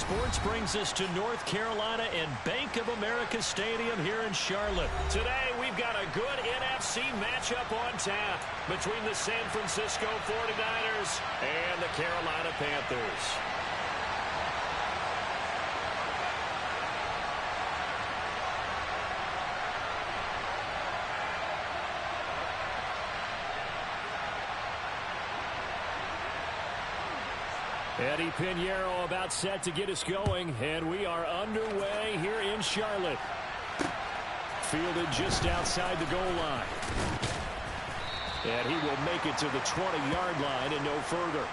Sports brings us to North Carolina and Bank of America Stadium here in Charlotte. Today, we've got a good NFC matchup on tap between the San Francisco 49ers and the Carolina Panthers. Eddie Pinheiro about set to get us going, and we are underway here in Charlotte. Fielded just outside the goal line. And he will make it to the 20-yard line and no further.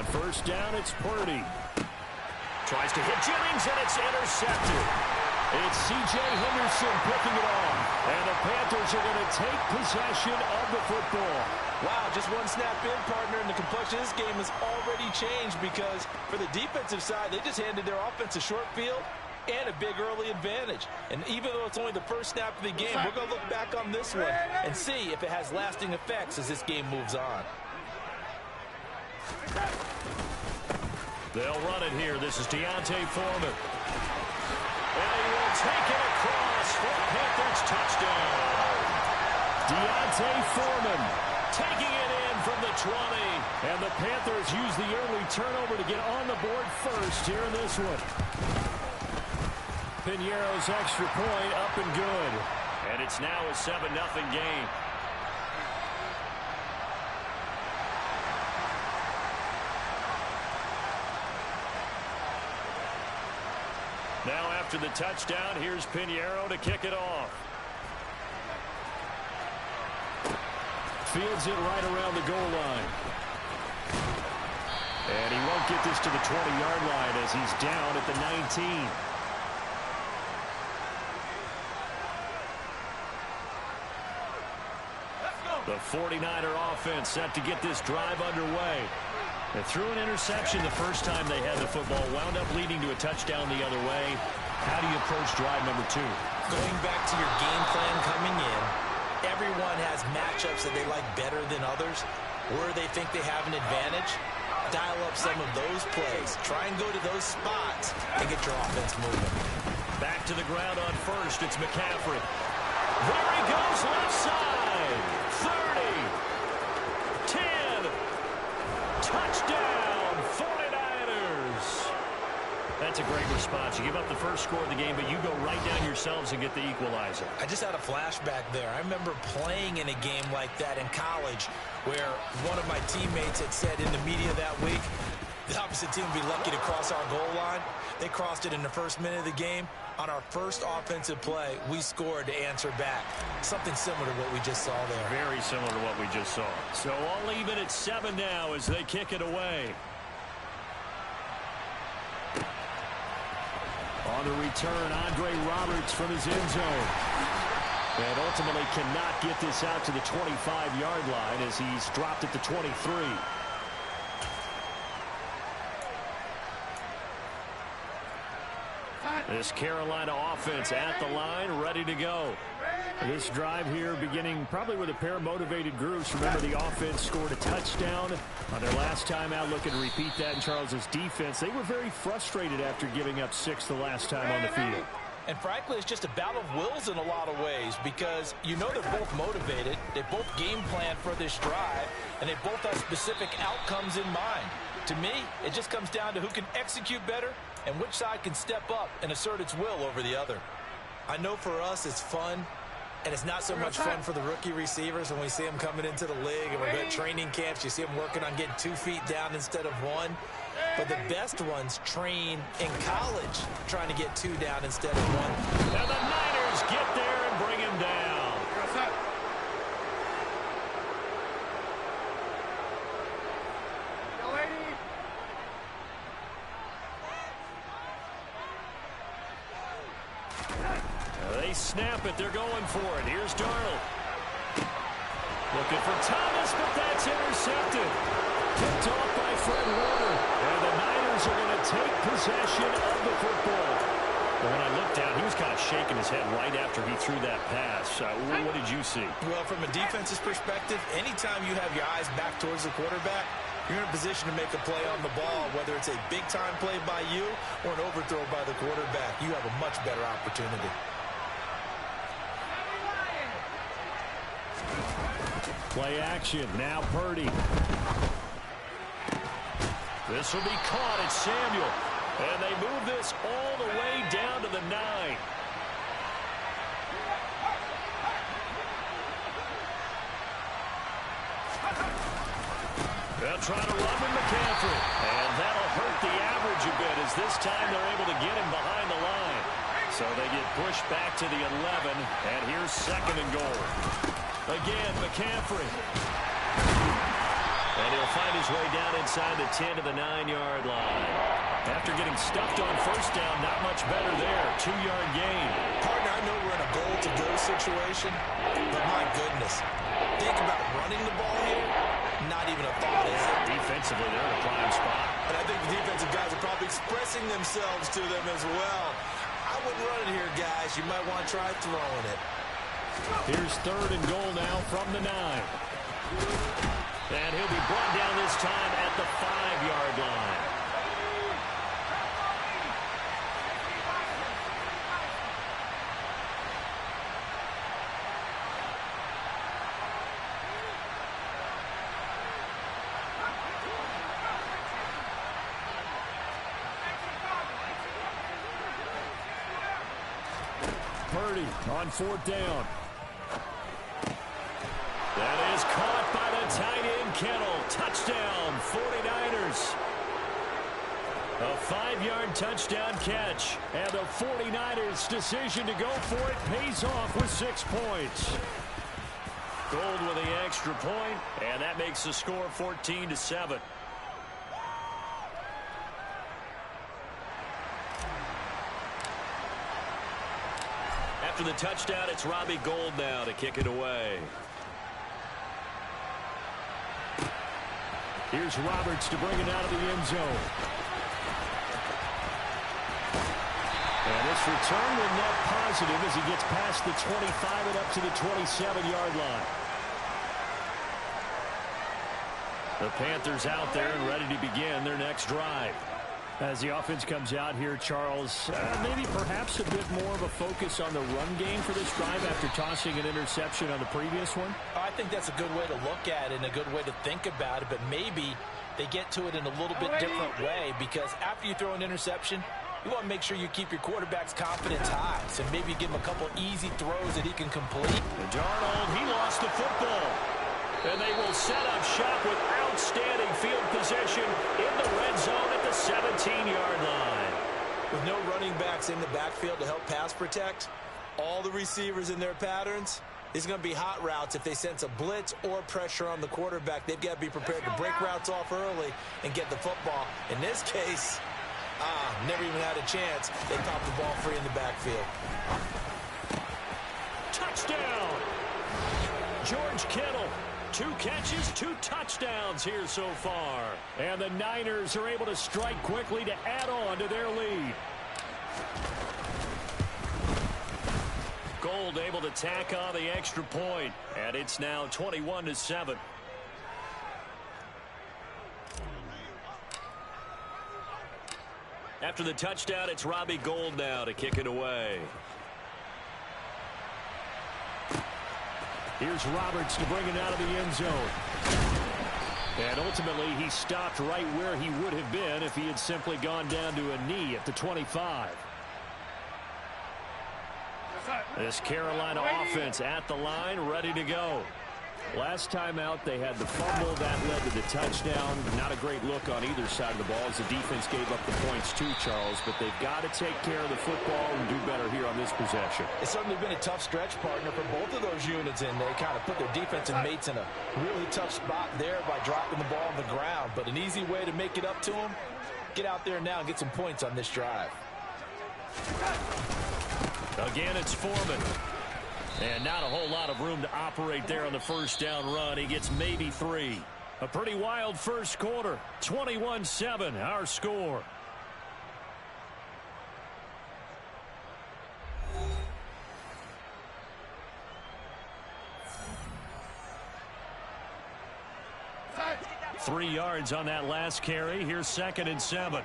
First down, it's Purdy. Tries to hit Jennings, and it's intercepted. It's C.J. Henderson picking it off. And the Panthers are going to take possession of the football. Wow, just one snap in, partner, and the complexion of this game has already changed because for the defensive side, they just handed their offense a short field and a big early advantage. And even though it's only the first snap of the game, we're going to look back on this one and see if it has lasting effects as this game moves on. They'll run it here. This is Deontay Foreman. And he will take it across for Panthers touchdown. Deontay Foreman taking it in from the 20. And the Panthers use the early turnover to get on the board first here in this one. Pinheiro's extra point up and good. And it's now a 7-0 game. Now after the touchdown, here's Pinheiro to kick it off. Fields it right around the goal line. And he won't get this to the 20-yard line as he's down at the 19. The 49er offense set to get this drive underway. They threw an interception the first time they had the football, wound up leading to a touchdown the other way. How do you approach drive number 2? Going back to your game plan coming in, everyone has matchups that they like better than others, where they think they have an advantage. Dial up some of those plays. Try and go to those spots and get your offense moving. Back to the ground on first. It's McCaffrey. There he goes, left side. 30. 10. Touchdown, 49ers. That's a great response. You give up the first score of the game, but you go right down yourselves and get the equalizer. I just had a flashback there. I remember playing in a game like that in college where one of my teammates had said in the media that week, the opposite team would be lucky to cross our goal line. They crossed it in the first minute of the game. On our first offensive play, we scored to answer back. Something similar to what we just saw there. Very similar to what we just saw. So all even at 7 now as they kick it away. On the return, Andre Roberts from his end zone. And ultimately cannot get this out to the 25-yard line as he's dropped at the 23. This Carolina offense at the line, ready to go. This drive here beginning probably with a pair of motivated groups. Remember, the offense scored a touchdown on their last time out. Looking to repeat that in Charles's defense. They were very frustrated after giving up 6 the last time on the field. And frankly, it's just a battle of wills in a lot of ways because you know they're both motivated. They both game plan for this drive, and they both have specific outcomes in mind. To me, it just comes down to who can execute better and which side can step up and assert its will over the other. I know for us it's fun, and it's not so much fun for the rookie receivers when we see them coming into the league and we're at training camps. You see them working on getting 2 feet down instead of 1. But the best ones train in college trying to get 2 down instead of 1. And the Niners get there and bring him down. They snap it. They're going for it. Here's Darnold. Looking for Thomas, but that's intercepted. Picked off by Fred Warner. And the Niners are going to take possession of the football. Well, when I looked down, he was kind of shaking his head right after he threw that pass. What did you see? Well, from a defense's perspective, anytime you have your eyes back towards the quarterback, you're in a position to make a play on the ball, whether it's a big-time play by you or an overthrow by the quarterback. You have a much better opportunity. Play action. Now Purdy. This will be caught. It's Samuel. And they move this all the way down to the 9. They'll try to run with McCaffrey. And that'll hurt the average a bit as this time they're able to get him behind the line. So they get pushed back to the 11. And here's 2nd and goal. Again, McCaffrey. And he'll find his way down inside the 10 to the 9-yard line. After getting stuffed on 1st down, not much better there. 2-yard gain. Partner, I know we're in a goal-to-go situation, but my goodness. Think about running the ball here. Not even a thought, is it? Defensively, they're in a prime spot. And I think the defensive guys are probably expressing themselves to them as well. I wouldn't run it here, guys. You might want to try throwing it. Here's 3rd and goal now from the 9. And he'll be brought down this time at the 5-yard line. Purdy on 4th down. That is caught by the tight end, Kittle. Touchdown, 49ers. A 5-yard touchdown catch. And the 49ers' decision to go for it pays off with 6 points. Gold with the extra point, and that makes the score 14-7. After the touchdown, it's Robbie Gould now to kick it away. Here's Roberts to bring it out of the end zone. And this return will net positive as he gets past the 25 and up to the 27-yard line. The Panthers out there and ready to begin their next drive. As the offense comes out here, Charles, maybe perhaps a bit more of a focus on the run game for this drive after tossing an interception on the previous one? I think that's a good way to look at it and a good way to think about it, but maybe they get to it in a little bit different way because after you throw an interception, you want to make sure you keep your quarterback's confidence high. So maybe give him a couple easy throws that he can complete. And Darnold, he lost the football. And they will set up shop with outstanding field position in the red zone at the 17-yard line. With no running backs in the backfield to help pass protect, all the receivers in their patterns, it's going to be hot routes if they sense a blitz or pressure on the quarterback. They've got to be prepared to break routes off early and get the football. In this case, never even had a chance. They popped the ball free in the backfield. Touchdown! George Kittle. 2 catches, 2 touchdowns here so far. And the Niners are able to strike quickly to add on to their lead. Gould able to tack on the extra point. And it's now 21-7. After the touchdown, it's Robbie Gould now to kick it away. Here's Roberts to bring it out of the end zone. And ultimately, he stopped right where he would have been if he had simply gone down to a knee at the 25. This Carolina offense at the line, ready to go. Last time out, they had the fumble that led to the touchdown. Not a great look on either side of the ball as the defense gave up the points too, Charles. But they've got to take care of the football and do better here on this possession. It's certainly been a tough stretch, partner, for both of those units, and they kind of put their defensive mates in a really tough spot there by dropping the ball on the ground. But an easy way to make it up to them, get out there now and get some points on this drive. Again, it's Foreman. And not a whole lot of room to operate there on the first down run. He gets maybe 3. A pretty wild first quarter. 21-7, our score. Three yards on that last carry. Here's 2nd and 7.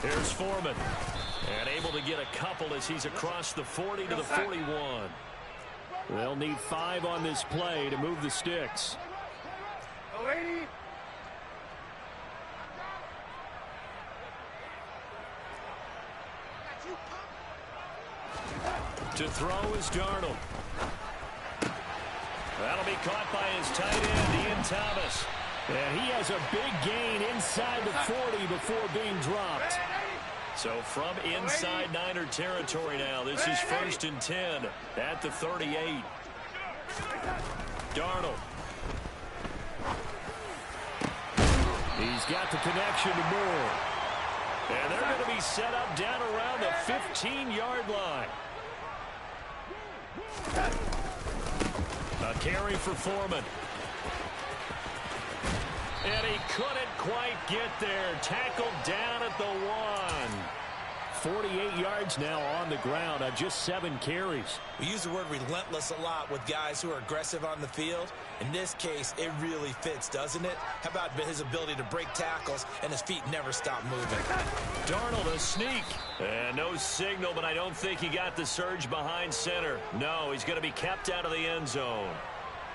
Here's Foreman. And able to get a couple as he's across the 40 to the 41. They'll need 5 on this play to move the sticks. To throw is Darnold. That'll be caught by his tight end, Ian Thomas. And he has a big gain inside the 40 before being dropped. So from inside Niner territory now, this is 1st and 10 at the 38. Darnold. He's got the connection to Moore. And they're going to be set up down around the 15-yard line. A carry for Foreman. And he couldn't quite get there. Tackled down at the 1. 48 yards now on the ground on just 7 carries. We use the word relentless a lot with guys who are aggressive on the field. In this case, it really fits, doesn't it? How about his ability to break tackles and his feet never stop moving? Darnold, a sneak. And no signal, but I don't think he got the surge behind center. No, he's going to be kept out of the end zone.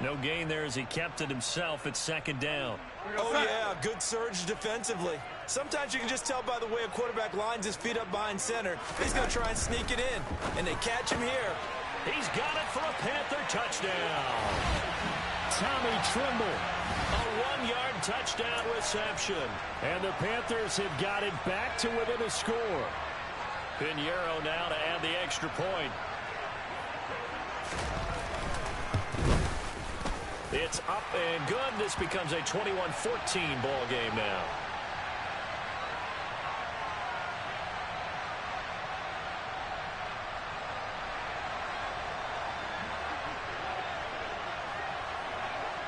No gain there as he kept it himself at 2nd down. Oh, yeah, good surge defensively. Sometimes you can just tell by the way a quarterback lines his feet up behind center. He's going to try and sneak it in, and they catch him here. He's got it for a Panther touchdown. Tommy Trimble, a 1-yard touchdown reception. And the Panthers have got it back to within a score. Pinheiro now to add the extra point. It's up and good. This becomes a 21-14 ball game now.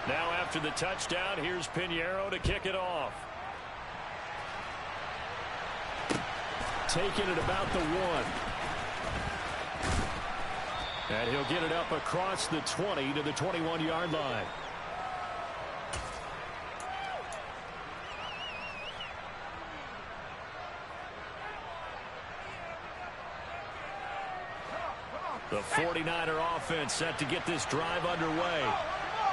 Now after the touchdown, here's Pinheiro to kick it off. Taking it about the 1. And he'll get it up across the 20 to the 21-yard line. The 49er offense set to get this drive underway.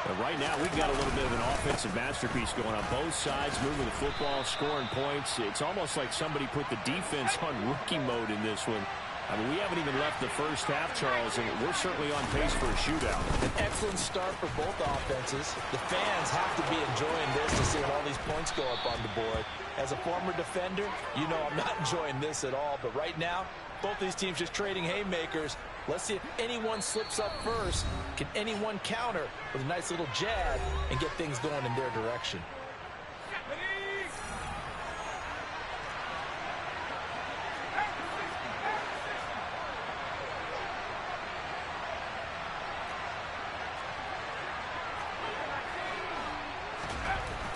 But right now, we've got a little bit of an offensive masterpiece going on both sides, moving the football, scoring points. It's almost like somebody put the defense on rookie mode in this one. I mean, we haven't even left the first half, Charles, and we're certainly on pace for a shootout. An excellent start for both offenses. The fans have to be enjoying this to see all these points go up on the board. As a former defender, you know I'm not enjoying this at all. But right now, both these teams just trading haymakers. Let's see if anyone slips up first. Can anyone counter with a nice little jab and get things going in their direction?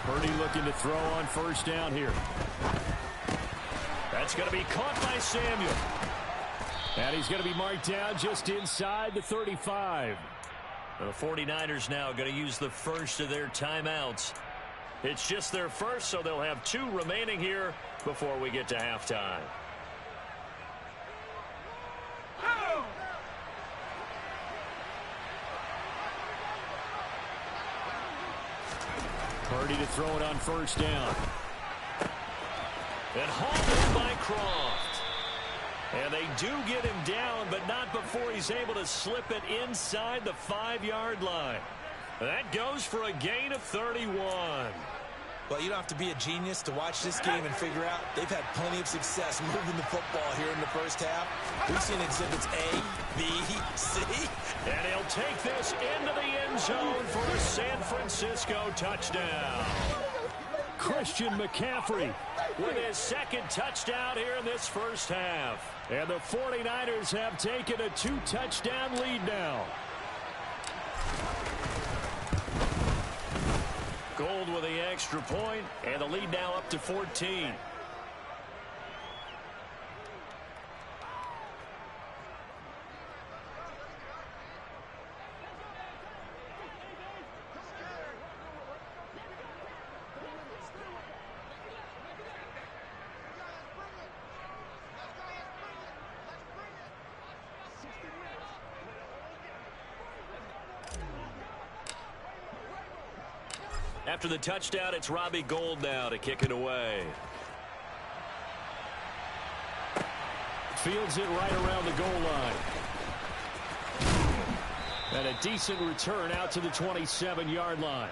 Purdy looking to throw on first down here. That's going to be caught by Samuel. And he's going to be marked down just inside the 35. The 49ers now going to use the first of their timeouts. It's just their first, so they'll have 2 remaining here before we get to halftime. Purdy to throw it on first down. And hauled in by Croft. And they do get him down, but not before he's able to slip it inside the 5-yard line. That goes for a gain of 31. Well, you don't have to be a genius to watch this game and figure out they've had plenty of success moving the football here in the first half. We've seen exhibits A, B, C. And he'll take this into the end zone for a San Francisco touchdown. Christian McCaffrey with his second touchdown here in this first half. And the 49ers have taken a 2-touchdown lead now. Gold with the extra point, and the lead now up to 14. After the touchdown, it's Robbie Gould now to kick it away. Fields it right around the goal line. And a decent return out to the 27-yard line.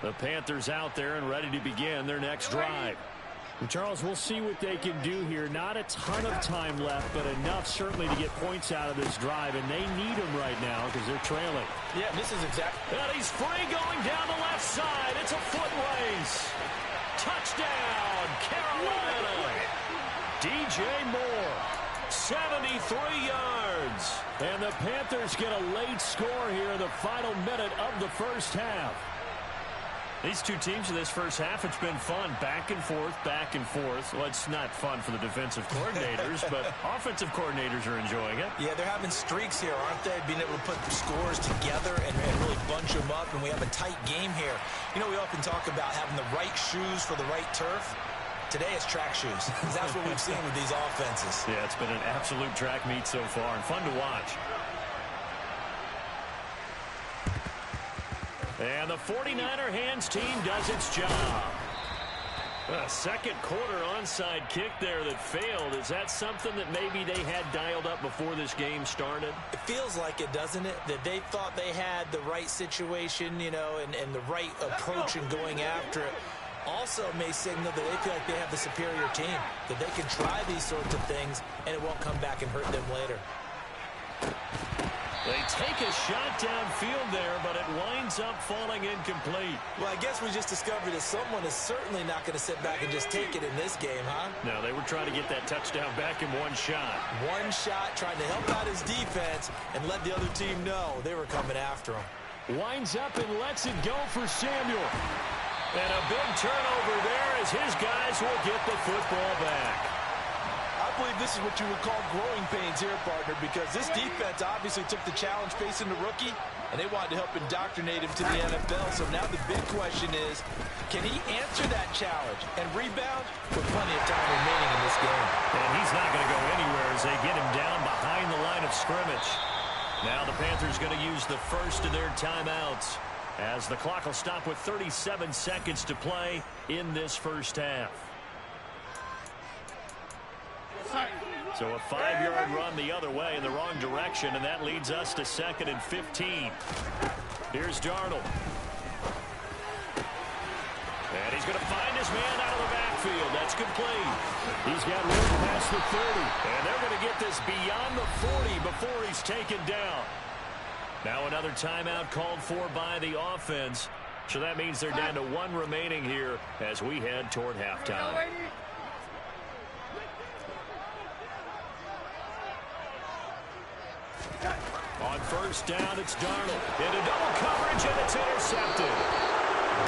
The Panthers out there and ready to begin their next drive. And Charles, we'll see what they can do here. Not a ton of time left, but enough certainly to get points out of this drive, and they need them right now because they're trailing. Yeah, this is exactly. And he's free going down the left side. It's a foot race. Touchdown, Carolina. DJ Moore, 73 yards. And the Panthers get a late score here in the final minute of the first half. These two teams in this first half, it's been fun. Back and forth, back and forth. Well, it's not fun for the defensive coordinators, but offensive coordinators are enjoying it. Yeah, they're having streaks here, aren't they? Being able to put scores together and really bunch them up, and we have a tight game here. You know, we often talk about having the right shoes for the right turf. Today it's track shoes. That's what we've seen with these offenses. Yeah, it's been an absolute track meet so far and fun to watch. And the 49er hands team does its job. A second quarter onside kick there that failed. Is that something that maybe they had dialed up before this game started? It feels like it, doesn't it? That they thought they had the right situation, you know, and the right approach in going after it. Also may signal that they feel like they have the superior team, that they can try these sorts of things and it won't come back and hurt them later. They take a shot downfield there, but it winds up falling incomplete. Well, I guess we just discovered that someone is certainly not going to sit back and just take it in this game, huh? No, they were trying to get that touchdown back in one shot. One shot, trying to help out his defense and let the other team know they were coming after him. Winds up and lets it go for Samuel. And a big turnover there as his guys will get the football back. I believe this is what you would call growing pains here, partner, because this defense obviously took the challenge facing the rookie, and they wanted to help indoctrinate him to the NFL. So now the big question is, can he answer that challenge and rebound with plenty of time remaining in this game? And he's not going to go anywhere as they get him down behind the line of scrimmage. Now the Panthers going to use the first of their timeouts as the clock will stop with 37 seconds to play in this first half. So a 5-yard run the other way in the wrong direction, and that leads us to 2nd and 15. Here's Darnold. And he's going to find his man out of the backfield. That's complete. He's got room past the 30. And they're going to get this beyond the 40 before he's taken down. Now another timeout called for by the offense. So that means they're down to 1 remaining here as we head toward halftime. On first down, it's Darnold. Into double coverage, and it's intercepted.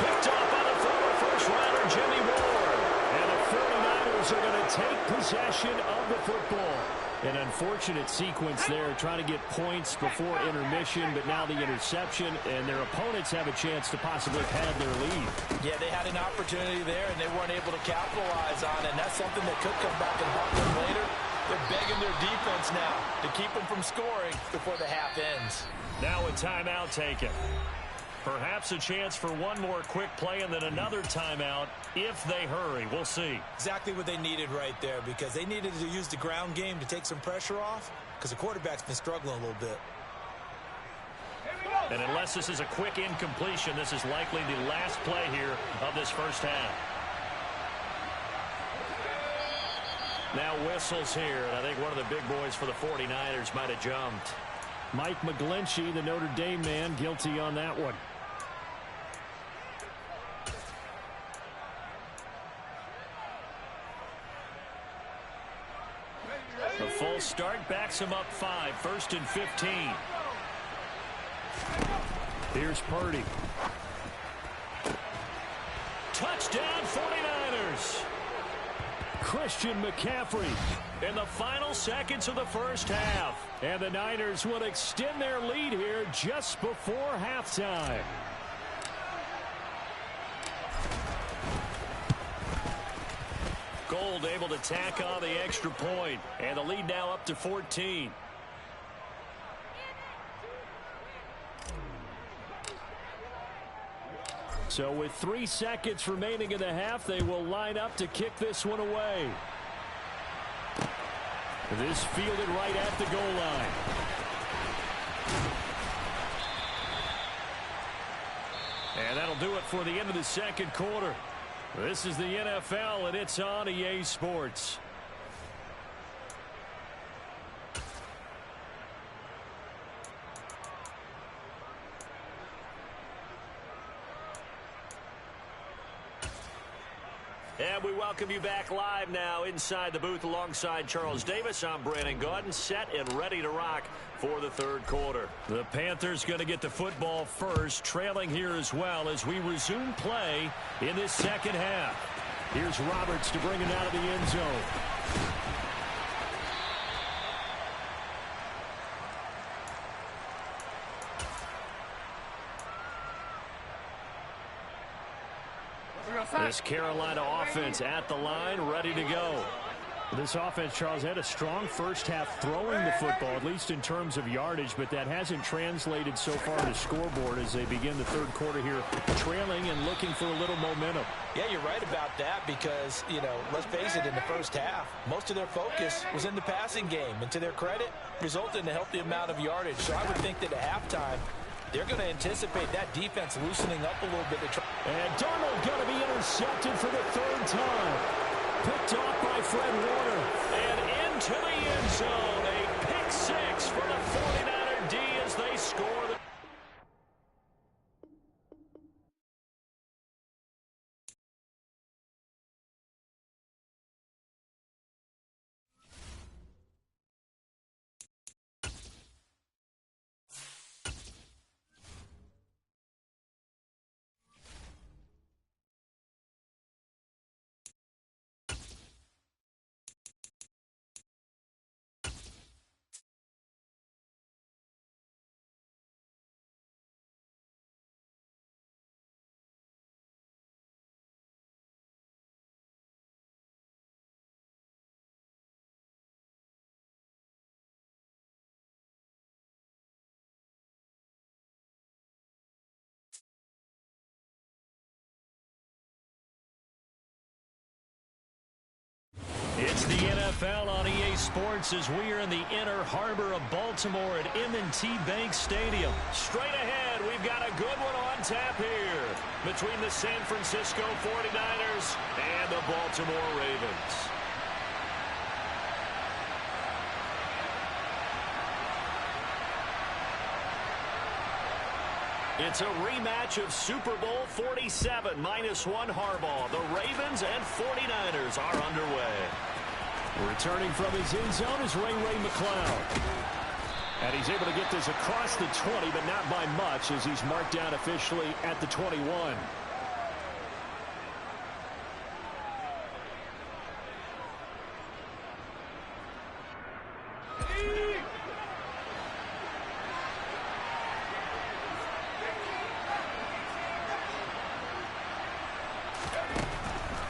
Picked off by the former first-rounder, Jimmy Ward. And the 49ers are going to take possession of the football. An unfortunate sequence there, trying to get points before intermission, but now the interception, and their opponents have a chance to possibly pad their lead. Yeah, they had an opportunity there, and they weren't able to capitalize on it, and that's something that could come back and haunt them later. They're begging their defense now to keep them from scoring before the half ends. Now a timeout taken. Perhaps a chance for one more quick play and then another timeout if they hurry. We'll see. Exactly what they needed right there, because they needed to use the ground game to take some pressure off, because the quarterback's been struggling a little bit. And unless this is a quick incompletion, this is likely the last play here of this first half. Now whistles here, and I think one of the big boys for the 49ers might have jumped. Mike McGlinchey, the Notre Dame man, guilty on that one. The full start backs him up 5, 1st and 15. Here's Purdy. Touchdown 49ers. Christian McCaffrey in the final seconds of the first half. And the Niners will extend their lead here just before halftime. Gold able to tack on the extra point. And the lead now up to 14. So with 3 seconds remaining in the half, they will line up to kick this one away. This fielded right at the goal line. And that'll do it for the end of the second quarter. This is the NFL, and it's on EA Sports. And we welcome you back live now inside the booth alongside Charles Davis. I'm Brandon Gaudin, set and ready to rock for the third quarter. The Panthers going to get the football first, trailing here as well as we resume play in this second half. Here's Roberts to bring it out of the end zone. This Carolina offense at the line, ready to go. This offense, Charles, had a strong first half throwing the football, at least in terms of yardage, but that hasn't translated so far to scoreboard as they begin the third quarter here, trailing and looking for a little momentum. Yeah, you're right about that because, you know, let's face it, in the first half, most of their focus was in the passing game, and to their credit, resulted in a healthy amount of yardage. So I would think that at halftime, they're going to anticipate that defense loosening up a little bit. And Darnold going to be intercepted for the third time. Picked off by Fred Warner. And into the end zone. A pick six for the 49er D as they score. It's the NFL on EA Sports as we are in the inner harbor of Baltimore at M&T Bank Stadium. Straight ahead, we've got a good one on tap here between the San Francisco 49ers and the Baltimore Ravens. It's a rematch of Super Bowl 47, -1 Harbaugh. The Ravens and 49ers are underway. Returning from his end zone is Ray McCloud. And he's able to get this across the 20, but not by much as he's marked down officially at the 21.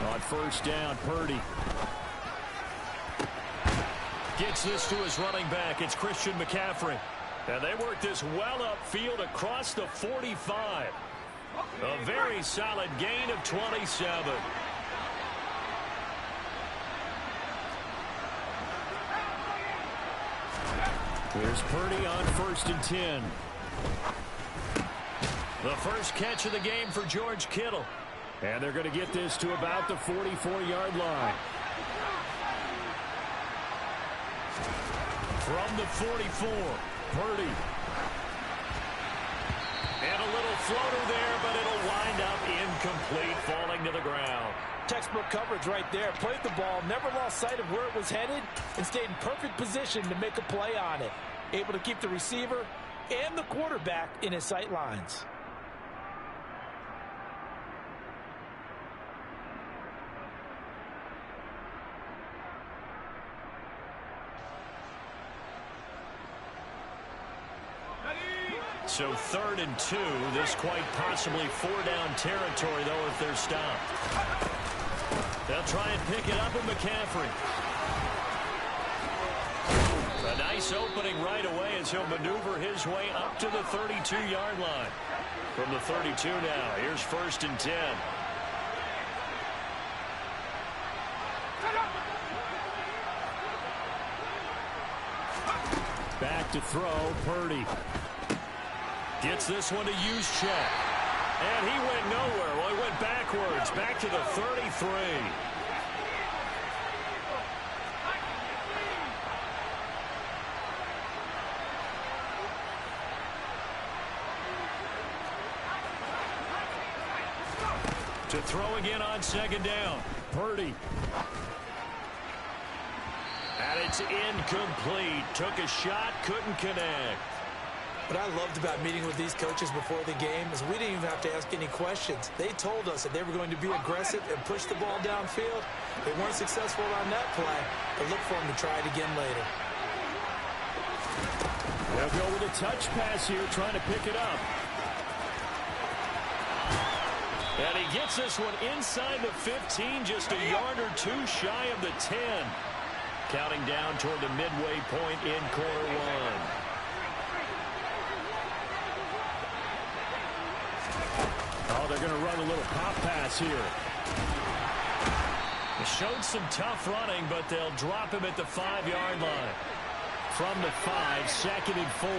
On first down, Purdy gets this to his running back. It's Christian McCaffrey. And they work this well upfield across the 45. A very solid gain of 27. Here's Purdy on 1st and 10. The first catch of the game for George Kittle. And they're going to get this to about the 44-yard line. From the 44, Purdy. And a little floater there, but it'll wind up incomplete, falling to the ground. Textbook coverage right there. Played the ball, never lost sight of where it was headed, and stayed in perfect position to make a play on it. Able to keep the receiver and the quarterback in his sight lines. So 3rd and 2. This quite possibly 4-down territory, though, if they're stopped. They'll try and pick it up with McCaffrey. A nice opening right away as he'll maneuver his way up to the 32-yard line. From the 32 now, here's 1st and 10. Back to throw, Purdy. Gets this one to Juszczyk. And he went nowhere. Well, he went backwards. Back to the 33. To throw again on 2nd down. Purdy. And it's incomplete. Took a shot, couldn't connect. What I loved about meeting with these coaches before the game is we didn't even have to ask any questions. They told us that they were going to be aggressive and push the ball downfield. They weren't successful on that play, but look for them to try it again later. They'll go with a touch pass here, trying to pick it up. And he gets this one inside the 15, just a yard or two shy of the 10. Counting down toward the midway point in quarter one. Oh, they're going to run a little pop pass here. They showed some tough running, but they'll drop him at the 5-yard line. From the 5, 2nd and 4.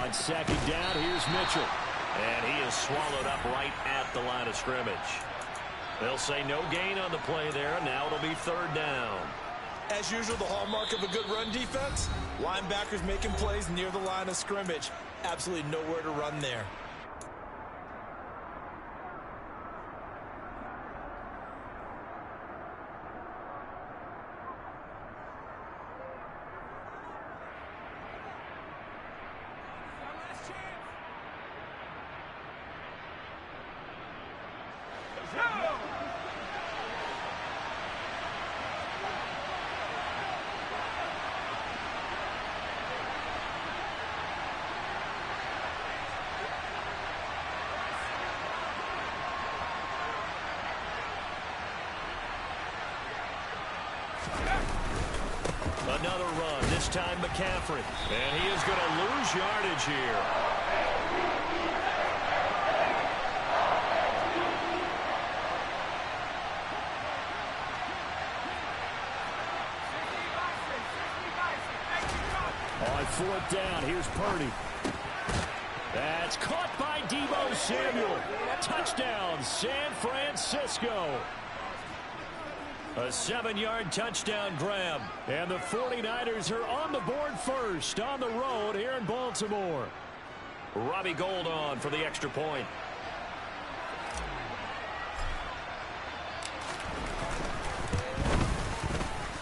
On 2nd down, here's Mitchell. And he is swallowed up right at the line of scrimmage. They'll say no gain on the play there. Now it'll be 3rd down. As usual, the hallmark of a good run defense, linebackers making plays near the line of scrimmage. Absolutely nowhere to run there. Another run, this time McCaffrey. And he is going to lose yardage here. On 4th down, here's Purdy. That's caught by Deebo Samuel. Touchdown, San Francisco. A 7-yard touchdown grab. And the 49ers are on the board first on the road here in Baltimore. Robbie Gould on for the extra point.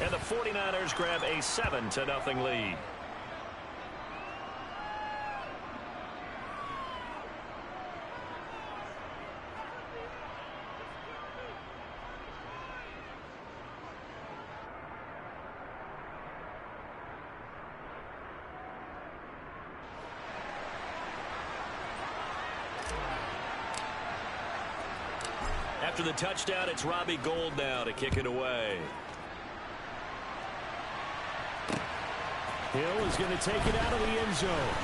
And the 49ers grab a 7-0 lead. After the touchdown, it's Robbie Gould now to kick it away. Hill is going to take it out of the end zone.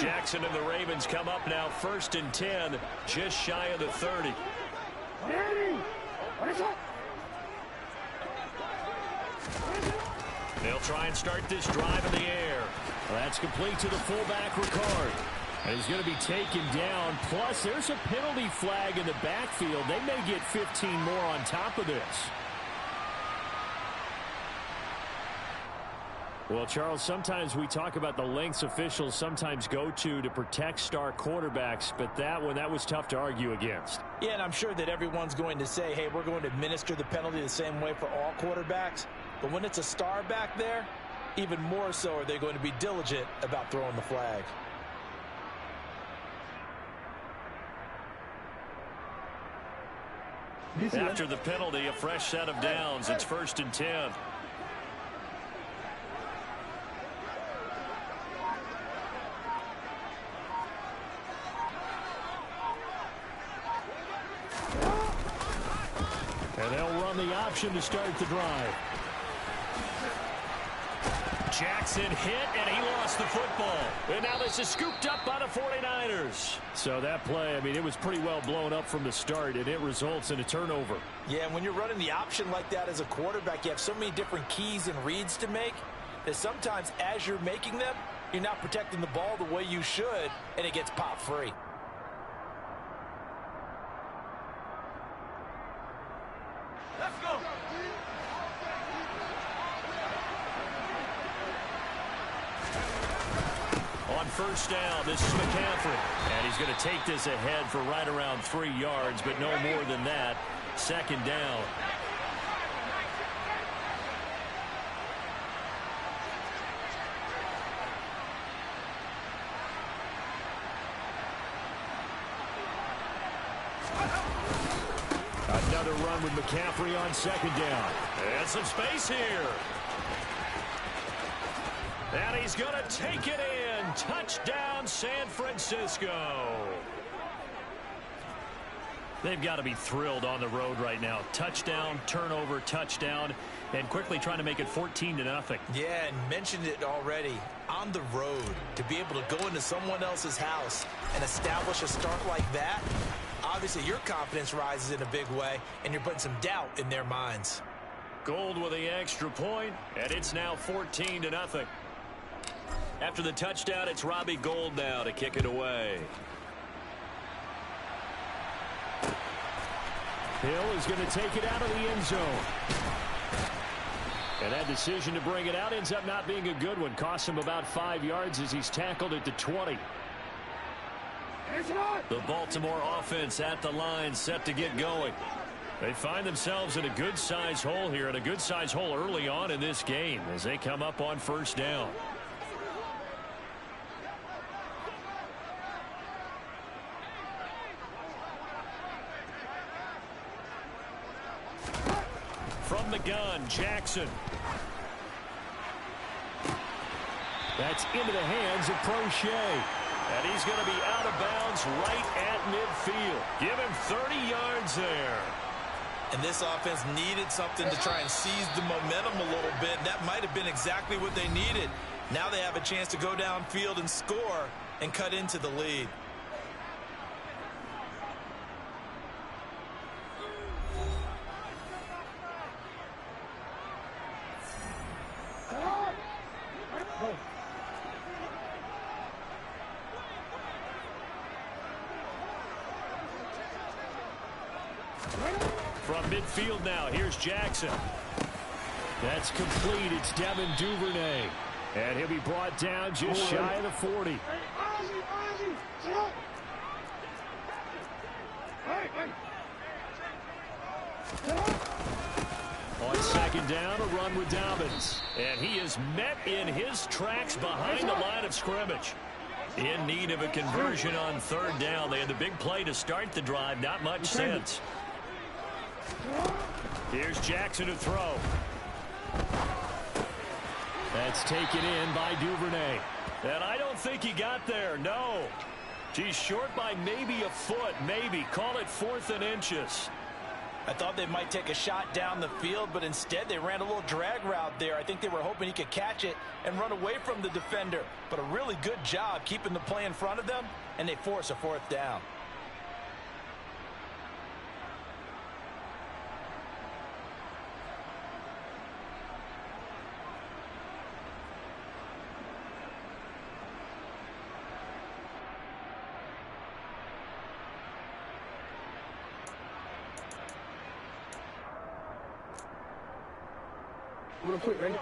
Jackson and the Ravens come up now 1st and 10, just shy of the 30. They'll try and start this drive in the air. That's complete to the fullback, Ricard. And he's going to be taken down. Plus, there's a penalty flag in the backfield. They may get 15 more on top of this. Well, Charles, sometimes we talk about the lengths officials sometimes go to protect star quarterbacks, but that one, that was tough to argue against. Yeah, and I'm sure that everyone's going to say, hey, we're going to administer the penalty the same way for all quarterbacks. But when it's a star back there, even more so are they going to be diligent about throwing the flag. After the penalty, a fresh set of downs. It's 1st and 10. And they'll run the option to start the drive. Jackson hit, and he lost the football. And now this is scooped up by the 49ers. So that play, I mean, it was pretty well blown up from the start, and it results in a turnover. Yeah, and when you're running the option like that as a quarterback, you have so many different keys and reads to make that sometimes as you're making them, you're not protecting the ball the way you should, and it gets popped free. Let's go. On 1st down, this is McCaffrey. And he's going to take this ahead for right around 3 yards, but no more than that. 2nd down. Another run with McCaffrey on 2nd down. And some space here. And he's going to take it in. Touchdown, San Francisco. They've got to be thrilled on the road right now. Touchdown, turnover, touchdown, and quickly trying to make it 14-0. Yeah, and mentioned it already. On the road, to be able to go into someone else's house and establish a start like that, obviously your confidence rises in a big way, and you're putting some doubt in their minds. Gold with the extra point, and it's now 14-0. After the touchdown, it's Robbie Gould now to kick it away. Hill is going to take it out of the end zone. And that decision to bring it out ends up not being a good one. Costs him about 5 yards as he's tackled at the 20. The Baltimore offense at the line, set to get going. They find themselves in a good-sized hole here, and a good-sized hole early on in this game as they come up on 1st down. From the gun, Jackson. That's into the hands of Prochet. And he's going to be out of bounds right at midfield. Give him 30 yards there. And this offense needed something to try and seize the momentum a little bit. That might have been exactly what they needed. Now they have a chance to go downfield and score and cut into the lead. From midfield now, here's Jackson. That's complete. It's Devin Duvernay. And he'll be brought down just shy of the 40. On 2nd down, a run with Dobbins. And he is met in his tracks behind the line of scrimmage. In need of a conversion on 3rd down. They had the big play to start the drive. Not much sense. Here's Jackson to throw. That's taken in by Duvernay. And I don't think he got there, no. He's short by maybe a foot, maybe. Call it 4th and inches. I thought they might take a shot down the field, but instead they ran a little drag route there. I think they were hoping he could catch it and run away from the defender. But a really good job keeping the play in front of them, and they force a fourth down. Real quick, ready?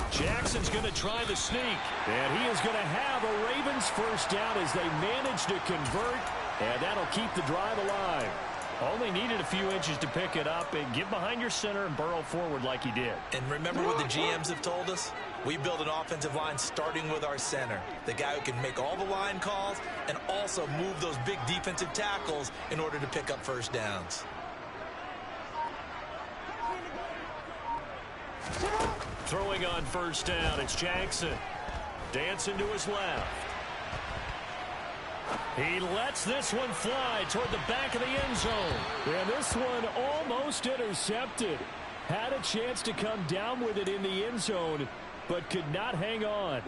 Jackson's going to try the sneak, and he is going to have a Ravens first down as they manage to convert, and that'll keep the drive alive. Only needed a few inches to pick it up and get behind your center and burrow forward like he did. And remember what the GMs have told us? We build an offensive line starting with our center, the guy who can make all the line calls and also move those big defensive tackles in order to pick up first downs. Throwing on first down, it's Jackson. Dancing to his left. He lets this one fly toward the back of the end zone. And this one almost intercepted. Had a chance to come down with it in the end zone, but could not hang on.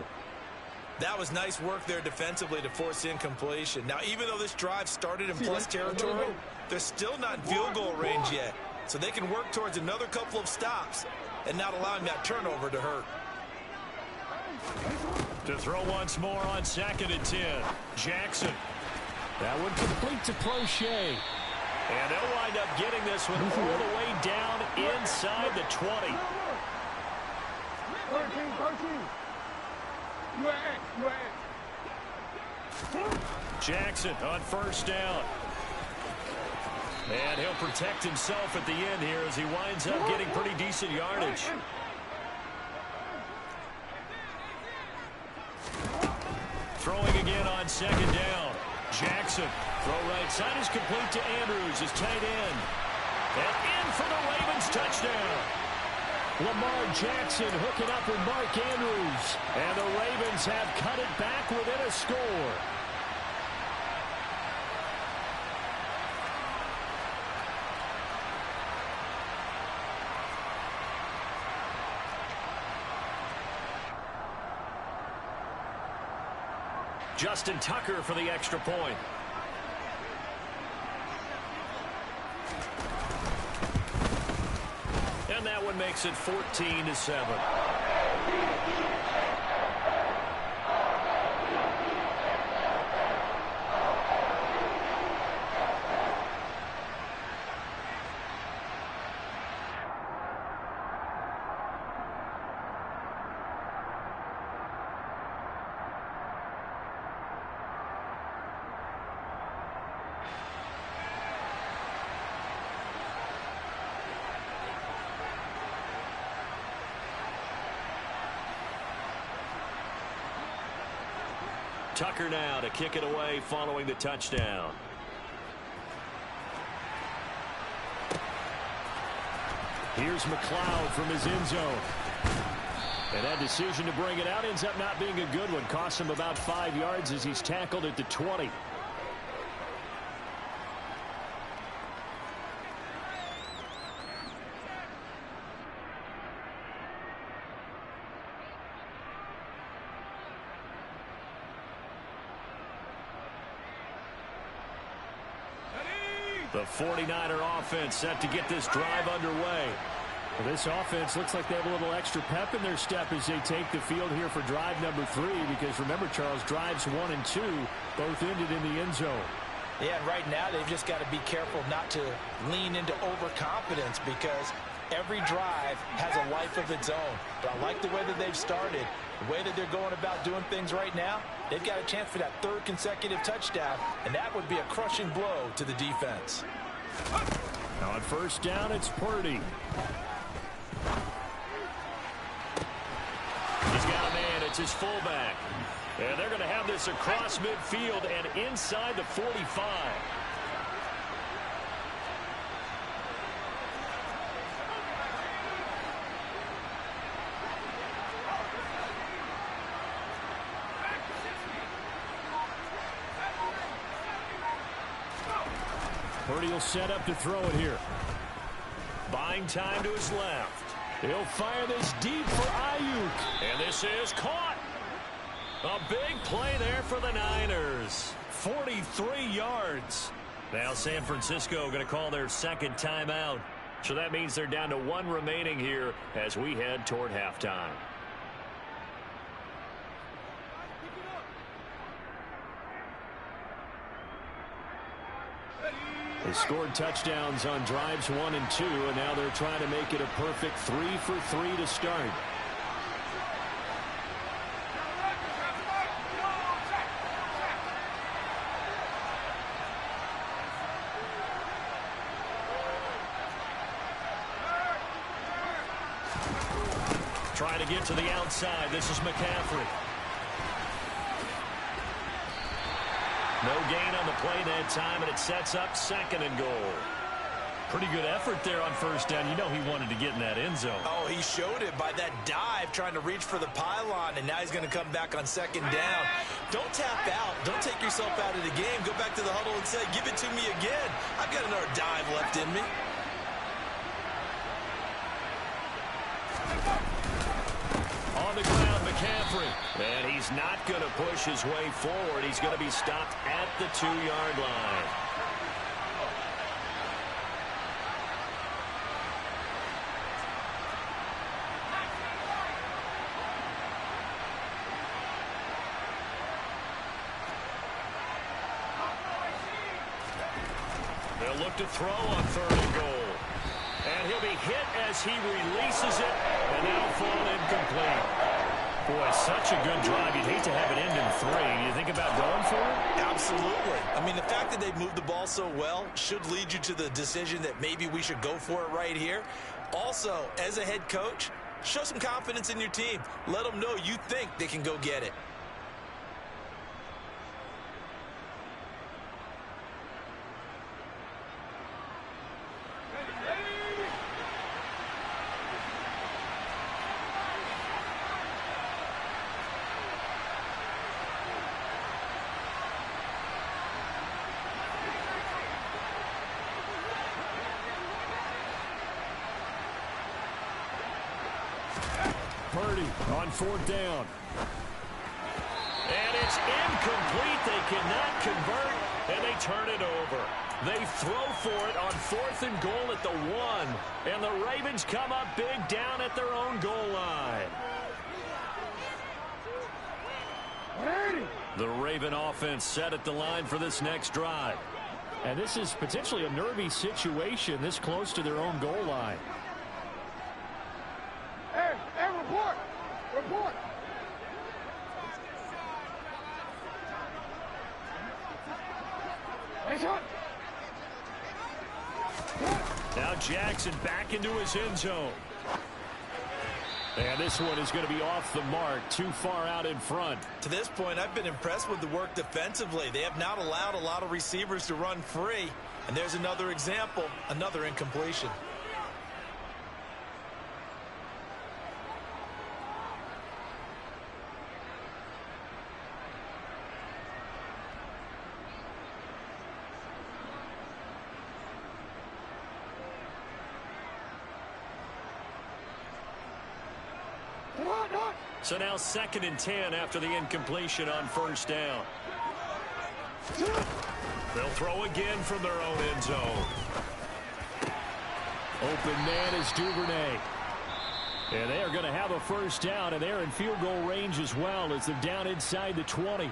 That was nice work there defensively to force incompletion. Now, even though this drive started in plus territory, they're still not in field goal range yet. So they can work towards another couple of stops and not allowing that turnover to hurt. To throw once more on 2nd and 10. Jackson. That one complete to Prochet. And they'll wind up getting this one all the way down inside the 20. 13. Jackson on first down. And he'll protect himself at the end here as he winds up getting pretty decent yardage. Throwing again on 2nd down. Jackson. Throw right side is complete to Andrews, his tight end. And in for the Ravens touchdown. Lamar Jackson hooking up with Mark Andrews. And the Ravens have cut it back within a score. Justin Tucker for the extra point. And that one makes it 14-7. Tucker now to kick it away following the touchdown. Here's McLeod from his end zone. And that decision to bring it out ends up not being a good one. Costs him about 5 yards as he's tackled at the 20. The 49er offense set to get this drive underway. Well, this offense looks like they have a little extra pep in their step as they take the field here for drive number 3, because remember, Charles, drives 1 and 2 both ended in the end zone. Yeah, and right now they've just got to be careful not to lean into overconfidence, because every drive has a life of its own. But I like the way that they've started, the way that they're going about doing things right now. They've got a chance for that 3rd consecutive touchdown, and that would be a crushing blow to the defense. Now on first down, it's Purdy. He's got a man. It's his fullback. And they're going to have this across midfield and inside the 45. Purdy will set up to throw it here. Buying time to his left. He'll fire this deep for Ayuk. And this is caught. A big play there for the Niners. 43 yards. Now San Francisco going to call their second timeout. So that means they're down to one remaining here as we head toward halftime. They scored touchdowns on drives 1 and 2, and now they're trying to make it a perfect 3 for 3 to start. Trying to get to the outside. This is McCaffrey. No gain on the play that time, and it sets up 2nd and goal. Pretty good effort there on first down. You know he wanted to get in that end zone. Oh, he showed it by that dive, trying to reach for the pylon, and now he's going to come back on 2nd down. Don't tap out. Don't take yourself out of the game. Go back to the huddle and say, give it to me again. I've got another dive left in me. On the ground, McCaffrey. And he's not going to push his way forward. He's going to be stopped at the 2-yard line. They'll look to throw on 3rd and goal. And he'll be hit as he releases it, and now fall incomplete. Boy, such a good drive. You'd hate to have it end in 3. You think about going for it? Absolutely. I mean, the fact that they moved the ball so well should lead you to the decision that maybe we should go for it right here. Also, as a head coach, show some confidence in your team. Let them know you think they can go get it. Purdy on 4th down. And it's incomplete. They cannot convert, and they turn it over. They throw for it on 4th and goal at the 1. And the Ravens come up big down at their own goal line. The Raven offense set at the line for this next drive. And this is potentially a nervy situation this close to their own goal line. Hey, report! Report! Now Jackson back into his end zone. And this one is going to be off the mark, too far out in front. To this point, I've been impressed with the work defensively. They have not allowed a lot of receivers to run free. And there's another example, another incompletion. So now 2nd and 10 after the incompletion on 1st down. They'll throw again from their own end zone. Open man is Duvernay. And they are going to have a 1st down, and they're in field goal range as well as they're down inside the 20.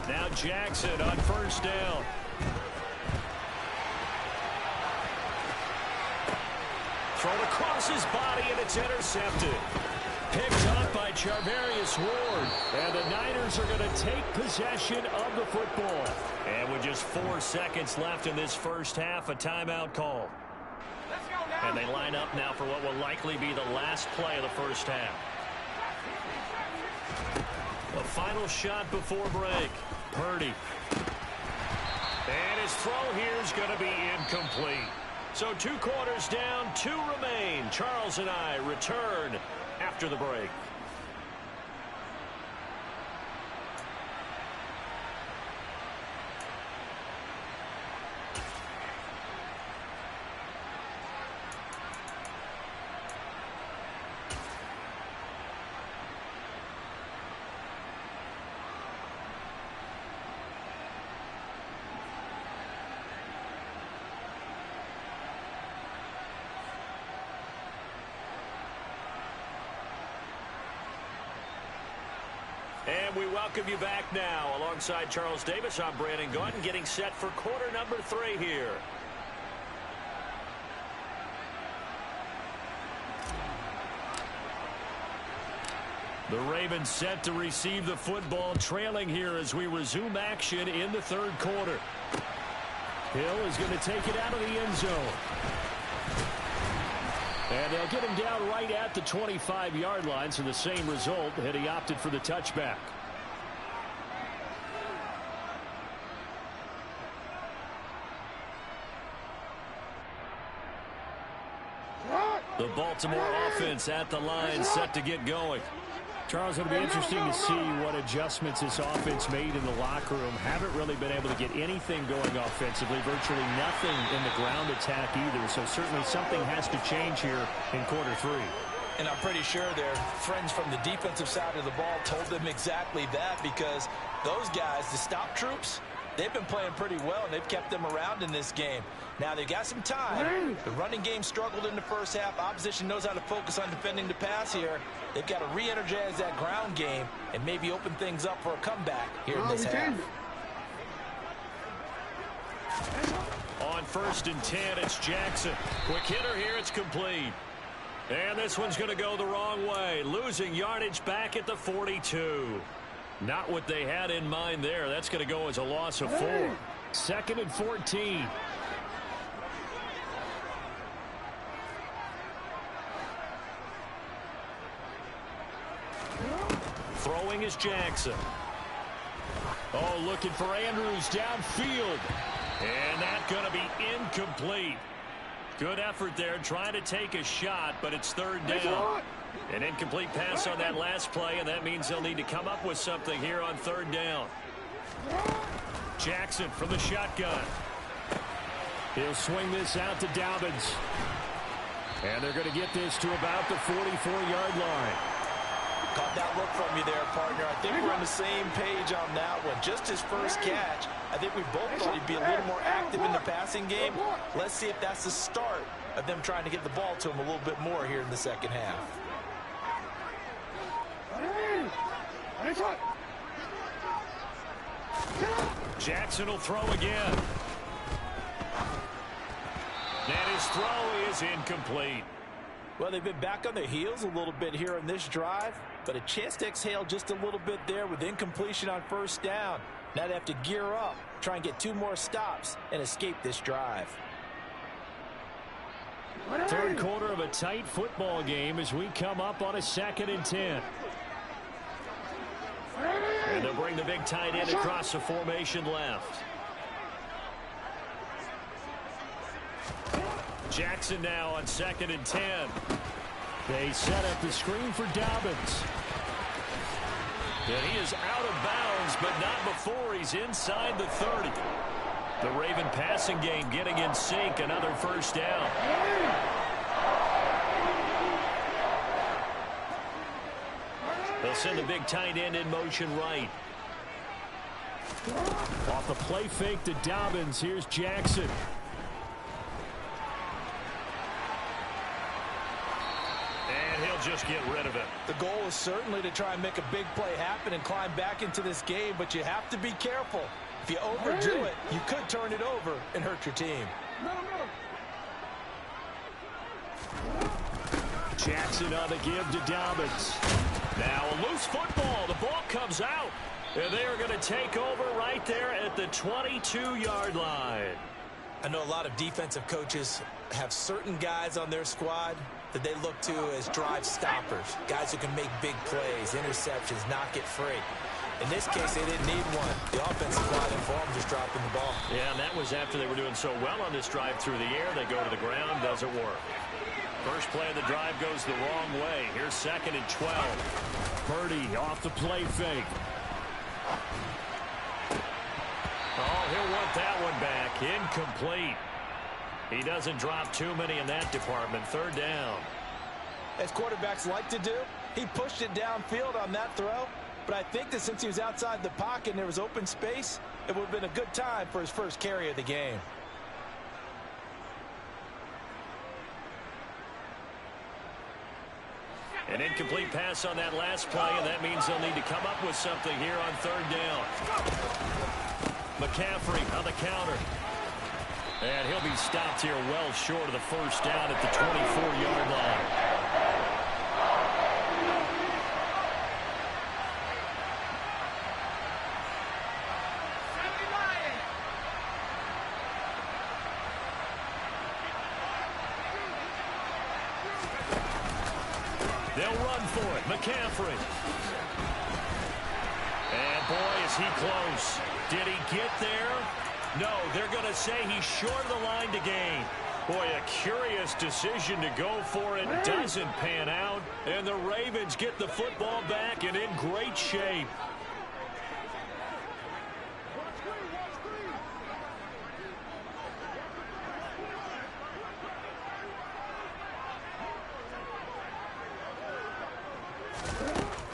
Now Jackson on 1st down. Thrown across his body, and it's intercepted. Picked up by Charvarius Ward. And the Niners are going to take possession of the football. And with just 4 seconds left in this first half, a timeout call. And they line up now for what will likely be the last play of the first half. The final shot before break. Purdy. his throw here is going to be incomplete. So 2 quarters down, 2 remain. Charles and I return after the break. And we welcome you back now. Alongside Charles Davis, I'm Brandon Gaudin, getting set for quarter number 3 here. The Ravens set to receive the football, trailing here as we resume action in the 3rd quarter. Hill is going to take it out of the end zone. And they'll get him down right at the 25-yard line, so the same result had he opted for the touchback. The Baltimore offense at the line, set to get going. Charles, it'll be interesting to see what adjustments this offense made in the locker room. Haven't really been able to get anything going offensively, virtually nothing in the ground attack either. So certainly something has to change here in quarter 3. And I'm pretty sure their friends from the defensive side of the ball told them exactly that, because those guys, the stop troops, they've been playing pretty well, and they've kept them around in this game. Now, they've got some time. The running game struggled in the first half. Opposition knows how to focus on defending the pass here. They've got to re-energize that ground game and maybe open things up for a comeback here in this half. On 1st and 10, it's Jackson. Quick hitter here, it's complete. And this one's going to go the wrong way. Losing yardage back at the 42. Not what they had in mind there. That's going to go as a loss of 4. 2nd and 14. Throwing is Jackson. Oh, looking for Andrews downfield. And that's going to be incomplete. Good effort there, trying to take a shot, but it's 3rd down. An incomplete pass on that last play, and that means they'll need to come up with something here on 3rd down. Jackson from the shotgun. He'll swing this out to Dobbins. And they're going to get this to about the 44-yard line. Caught that look from you there, partner. I think we're on the same page on that one. Just his first catch, I think we both thought he'd be a little more active in the passing game. Let's see if that's the start of them trying to get the ball to him a little bit more here in the 2nd half. Jackson will throw again. And his throw is incomplete. Well, they've been back on their heels a little bit here in this drive, but a chance to exhale just a little bit there with incompletion on 1st down. Now they have to gear up, try and get 2 more stops and escape this drive. 3rd quarter of a tight football game as we come up on a 2nd and 10. And they'll bring the big tight end across the formation left. Jackson now on 2nd and 10. They set up the screen for Dobbins. And he is out of bounds, but not before he's inside the 30. The Raven passing game getting in sync. Another 1st down. They'll send the big tight end in motion right. Off the play fake to Dobbins. Here's Jackson. And he'll just get rid of it. The goal is certainly to try and make a big play happen and climb back into this game, but you have to be careful. If you overdo it, you could turn it over and hurt your team. Jackson on the give to Dobbins. Now a loose football. The ball comes out. And they are going to take over right there at the 22-yard line. I know a lot of defensive coaches have certain guys on their squad that they look to as drive stoppers, guys who can make big plays, interceptions, knock it free. In this case, they didn't need one. The offensive line involved just dropping the ball. Yeah, and that was after they were doing so well on this drive through the air. They go to the ground, doesn't work. First play of the drive goes the wrong way. Here's 2nd and 12. Purdy off the play fake. Oh, he'll want that one back. Incomplete. He doesn't drop too many in that department. 3rd down. As quarterbacks like to do, he pushed it downfield on that throw. But I think that since he was outside the pocket and there was open space, it would have been a good time for his first carry of the game. An incomplete pass on that last play, and that means they'll need to come up with something here on 3rd down. McCaffrey on the counter. And he'll be stopped here well short of the 1st down at the 24-yard line. They'll run for it. McCaffrey. And boy, is he close. Did he get there? No, they're going to say he's short of the line to gain. Boy, a curious decision to go for it. Doesn't pan out. And the Ravens get the football back and in great shape.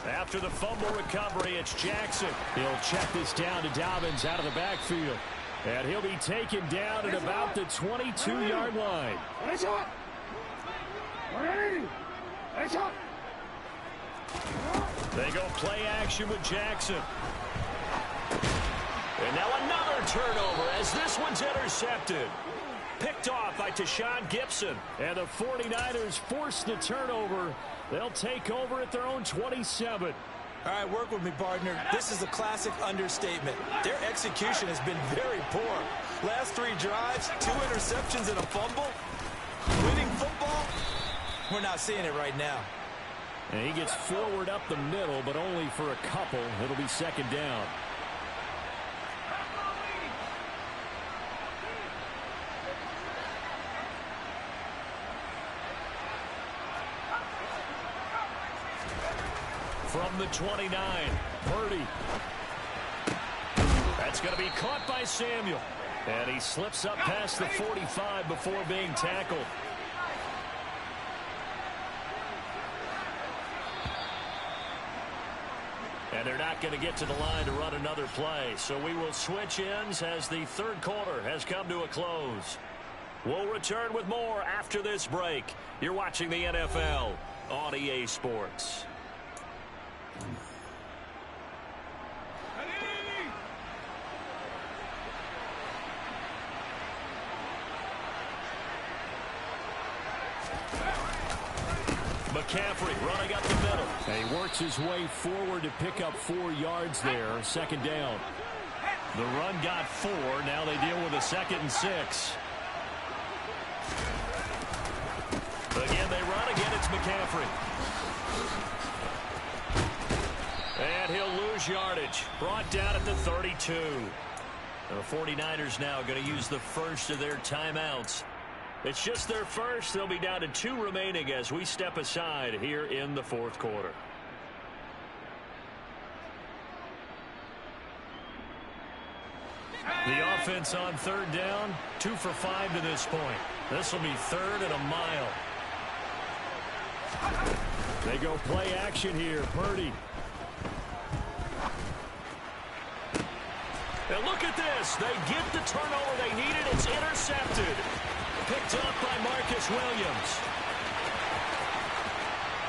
After the fumble recovery, it's Jackson. He'll check this down to Dobbins out of the backfield. And he'll be taken down at about the 22-yard line. They go play action with Jackson. And now another turnover as this one's intercepted. Picked off by Tashawn Gibson. And the 49ers force the turnover. They'll take over at their own 27. All right, work with me, partner. This is a classic understatement. Their execution has been very poor. Last 3 drives, 2 interceptions and a fumble. Winning football, we're not seeing it right now. And he gets forward up the middle, but only for a couple. It'll be 2nd down. From the 29, Purdy. That's going to be caught by Samuel. And he slips up past the 45 before being tackled. And they're not going to get to the line to run another play. So we will switch ends as the 3rd quarter has come to a close. We'll return with more after this break. You're watching the NFL on EA Sports. McCaffrey running up the middle. And he works his way forward to pick up 4 yards there. 2nd down. The run got 4. Now they deal with a 2nd and 6. Again, they run. Again, it's McCaffrey. And he'll lose yardage. Brought down at the 32. The 49ers now going to use the first of their timeouts. It's just their first. They'll be down to 2 remaining as we step aside here in the 4th quarter. The offense on 3rd down, 2 for 5 to this point. This will be 3rd and a mile. They go play action here. Purdy. And look at this. They get the turnover they needed. It's intercepted. Picked up by Marcus Williams.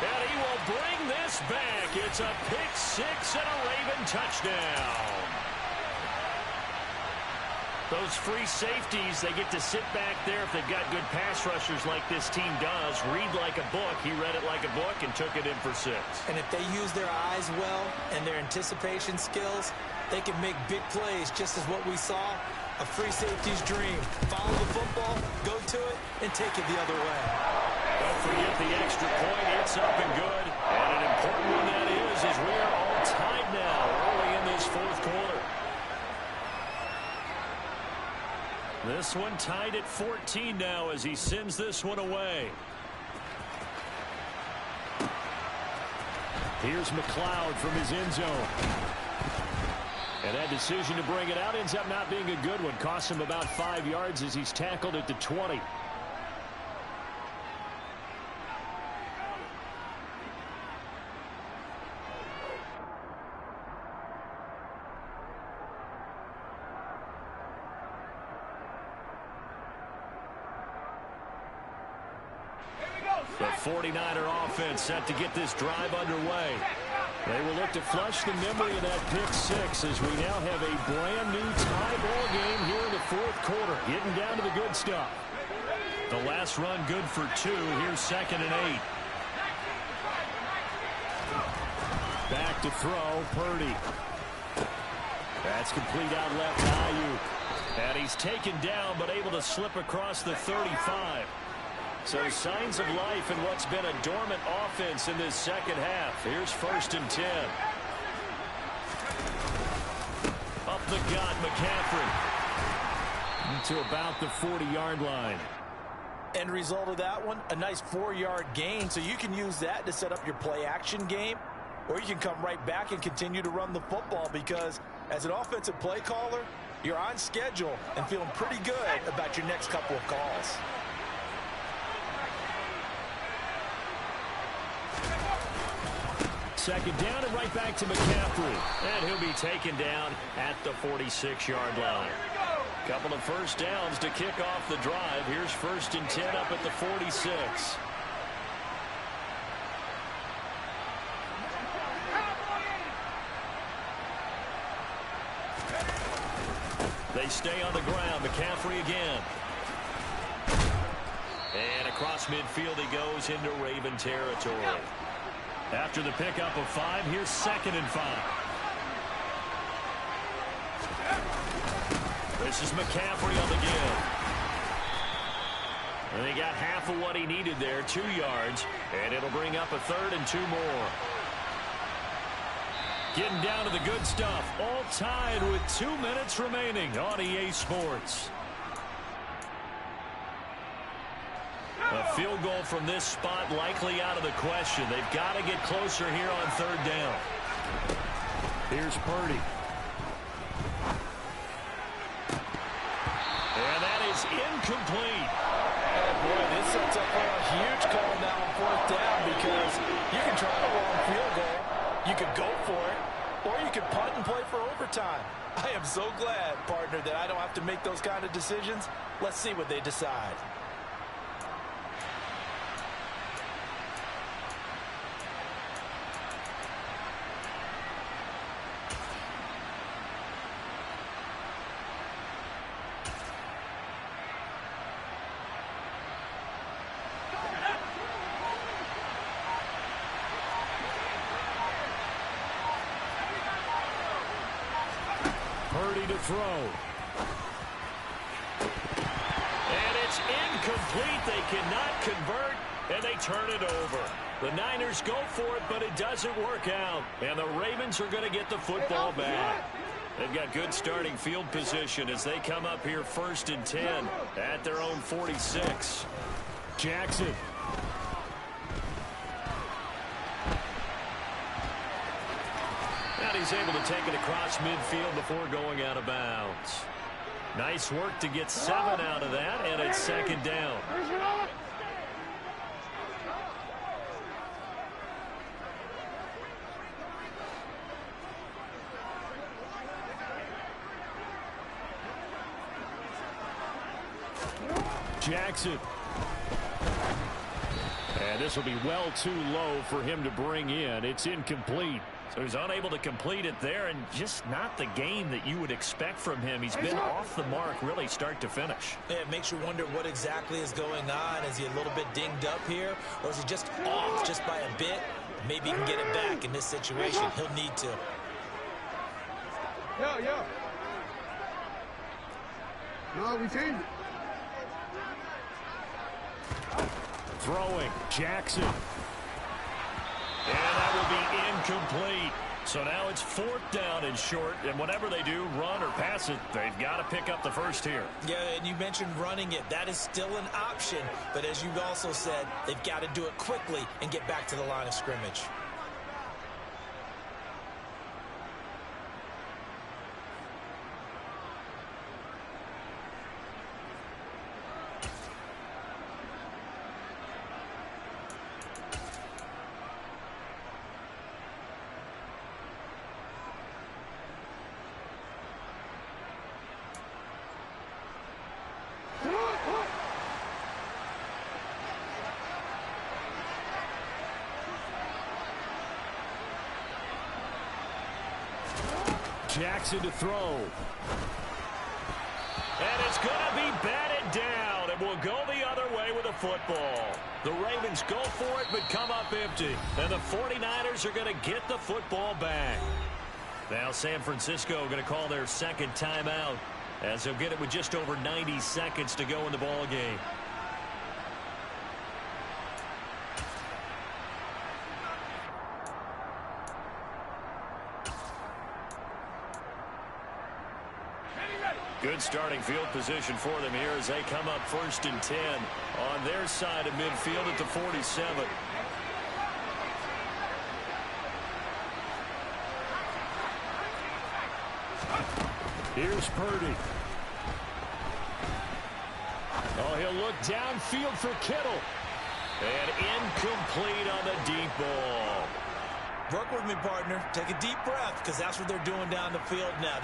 And he will bring this back. It's a pick 6 and a Raven touchdown. Those free safeties, they get to sit back there if they've got good pass rushers like this team does. Read like a book. He read it like a book and took it in for 6. And if they use their eyes well and their anticipation skills, they can make big plays, just as what we saw. A free safety's dream. Follow the football, go to it, and take it the other way. Don't forget the extra point. It's up and good. And an important one that is we are all tied now early in this This one tied at 14 now as he sends this one away. Here's McLeod from his end zone. And that decision to bring it out ends up not being a good one. Costs him about 5 yards as he's tackled at the 20. The 49er offense set to get this drive underway. They will look to flush the memory of that pick six as we now have a brand new tie ball game here in the fourth quarter. Getting down to the good stuff. The last run good for 2. Here's 2nd and 8. Back to throw. Purdy. That's complete out left to Ayuk. And he's taken down but able to slip across the 35. So signs of life in what's been a dormant offense in this second half. Here's 1st and 10. Up the gut, McCaffrey. To about the 40-yard line. End result of that one, a nice 4-yard gain. So you can use that to set up your play-action game. Or you can come right back and continue to run the football because as an offensive play caller, you're on schedule and feeling pretty good about your next couple of calls. Second down and right back to McCaffrey. And he'll be taken down at the 46-yard line. Couple of first downs to kick off the drive. Here's 1st and 10 up at the 46. They stay on the ground. McCaffrey again. And across midfield he goes into Raven territory. After the pickup of 5, here's 2nd and 5. This is McCaffrey on the give. And he got half of what he needed there, 2 yards. And it'll bring up a 3rd and 2 more. Getting down to the good stuff. All tied with 2 minutes remaining on EA Sports. A field goal from this spot likely out of the question. They've got to get closer here on 3rd down. Here's Purdy. And that is incomplete. Oh boy, this sets up for a huge call now on 4th down because you can try a long field goal, you could go for it, or you could punt and play for overtime. I am so glad, partner, that I don't have to make those kind of decisions. Let's see what they decide. Purdy to throw. And it's incomplete. They cannot convert, and they turn it over. The Niners go for it, but it doesn't work out. And the Ravens are going to get the football back. They've got good starting field position as they come up here 1st and 10 at their own 46. Jackson. And he's able to take it across midfield before going out of bounds. Nice work to get 7 out of that, and it's 2nd down. Jackson. And this will be well too low for him to bring in. It's incomplete. So he's unable to complete it there, and just not the game that you would expect from him. He's been off the mark really start to finish. Yeah, it makes you wonder what exactly is going on. Is he a little bit dinged up here, or is he just off just by a bit? Maybe he can get it back in this situation. He'll need to. Yo. No, we changed it. Throwing. Jackson. And that will be incomplete. So now it's 4th down and short, and whatever they do, run or pass it, they've got to pick up the first here. Yeah, and you mentioned running it. That is still an option, but as you've also said, they've got to do it quickly and get back to the line of scrimmage. Jackson to throw. And it's going to be batted down. It will go the other way with the football. The Ravens go for it but come up empty. And the 49ers are going to get the football back. Now San Francisco going to call their second timeout as they'll get it with just over 90 seconds to go in the ball game. Good starting field position for them here as they come up 1st and 10 on their side of midfield at the 47. Here's Purdy. Oh, he'll look downfield for Kittle. And incomplete on the deep ball. Work with me, partner. Take a deep breath because that's what they're doing down the field now.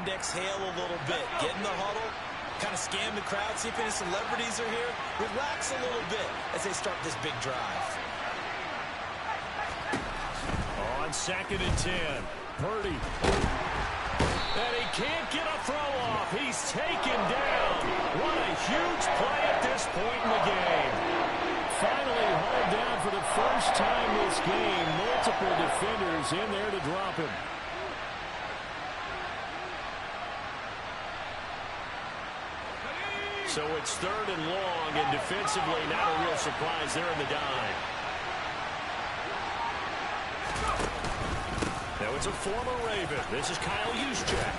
Exhale a little bit. Get in the huddle. Kind of scan the crowd. See if any celebrities are here. Relax a little bit as they start this big drive. On 2nd and 10. Purdy. And he can't get a throw off. He's taken down. What a huge play at this point in the game. Finally hauled down for the first time this game. Multiple defenders in there to drop him. So it's 3rd and long, and defensively not a real surprise there in the dime. Now it's a former Raven. This is Kyle Juszczyk.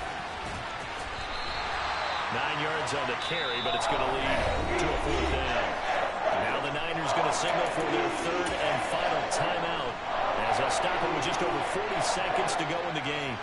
9 yards on the carry, but it's going to lead to a 4th down. Now the Niners going to signal for their 3rd and final timeout as they'll stop it with just over 40 seconds to go in the game.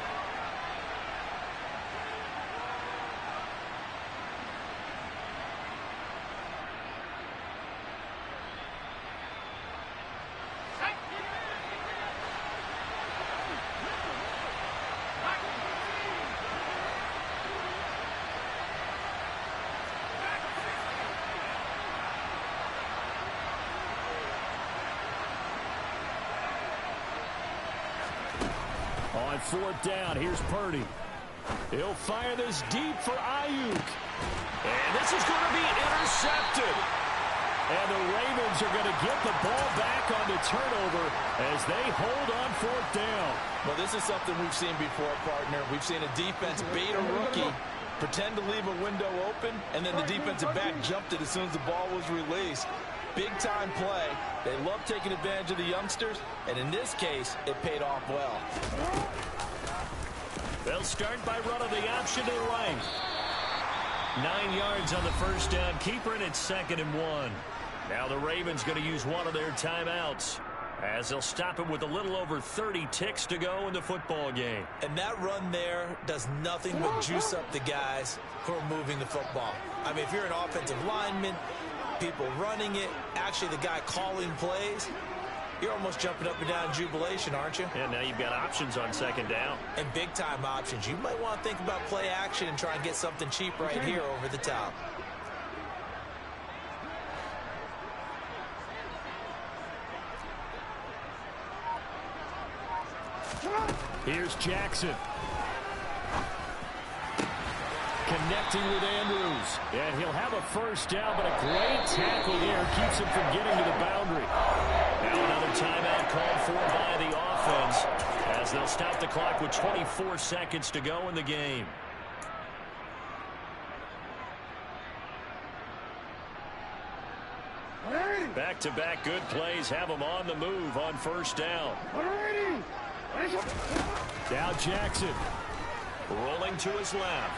On 4th down, here's Purdy. He'll fire this deep for Ayuk. And this is going to be intercepted. And the Ravens are going to get the ball back on the turnover as they hold on 4th down. Well, this is something we've seen before, partner. We've seen a defense bait a rookie, pretend to leave a window open, and then the defensive back jumped it as soon as the ball was released. Big-time play. They love taking advantage of the youngsters, and in this case, it paid off well. They'll start by running the option to the right. 9 yards on the first down. Keeper in at 2nd and 1. Now the Ravens going to use one of their timeouts as they'll stop it with a little over 30 ticks to go in the football game. And that run there does nothing but juice up the guys who are moving the football. I mean, if you're an offensive lineman, people running it, actually the guy calling plays, you're almost jumping up and down in jubilation, aren't you? And now you've got options on 2nd down. And big-time options. You might want to think about play action and try and get something cheap right here over the top. Here's Jackson. Connecting with Andrews. And he'll have a first down, but a great tackle there keeps him from getting to the boundary. Now another timeout called for by the offense as they'll stop the clock with 24 seconds to go in the game. Ready? Back-to-back good plays have him on the move on first down. Now Jackson rolling to his left.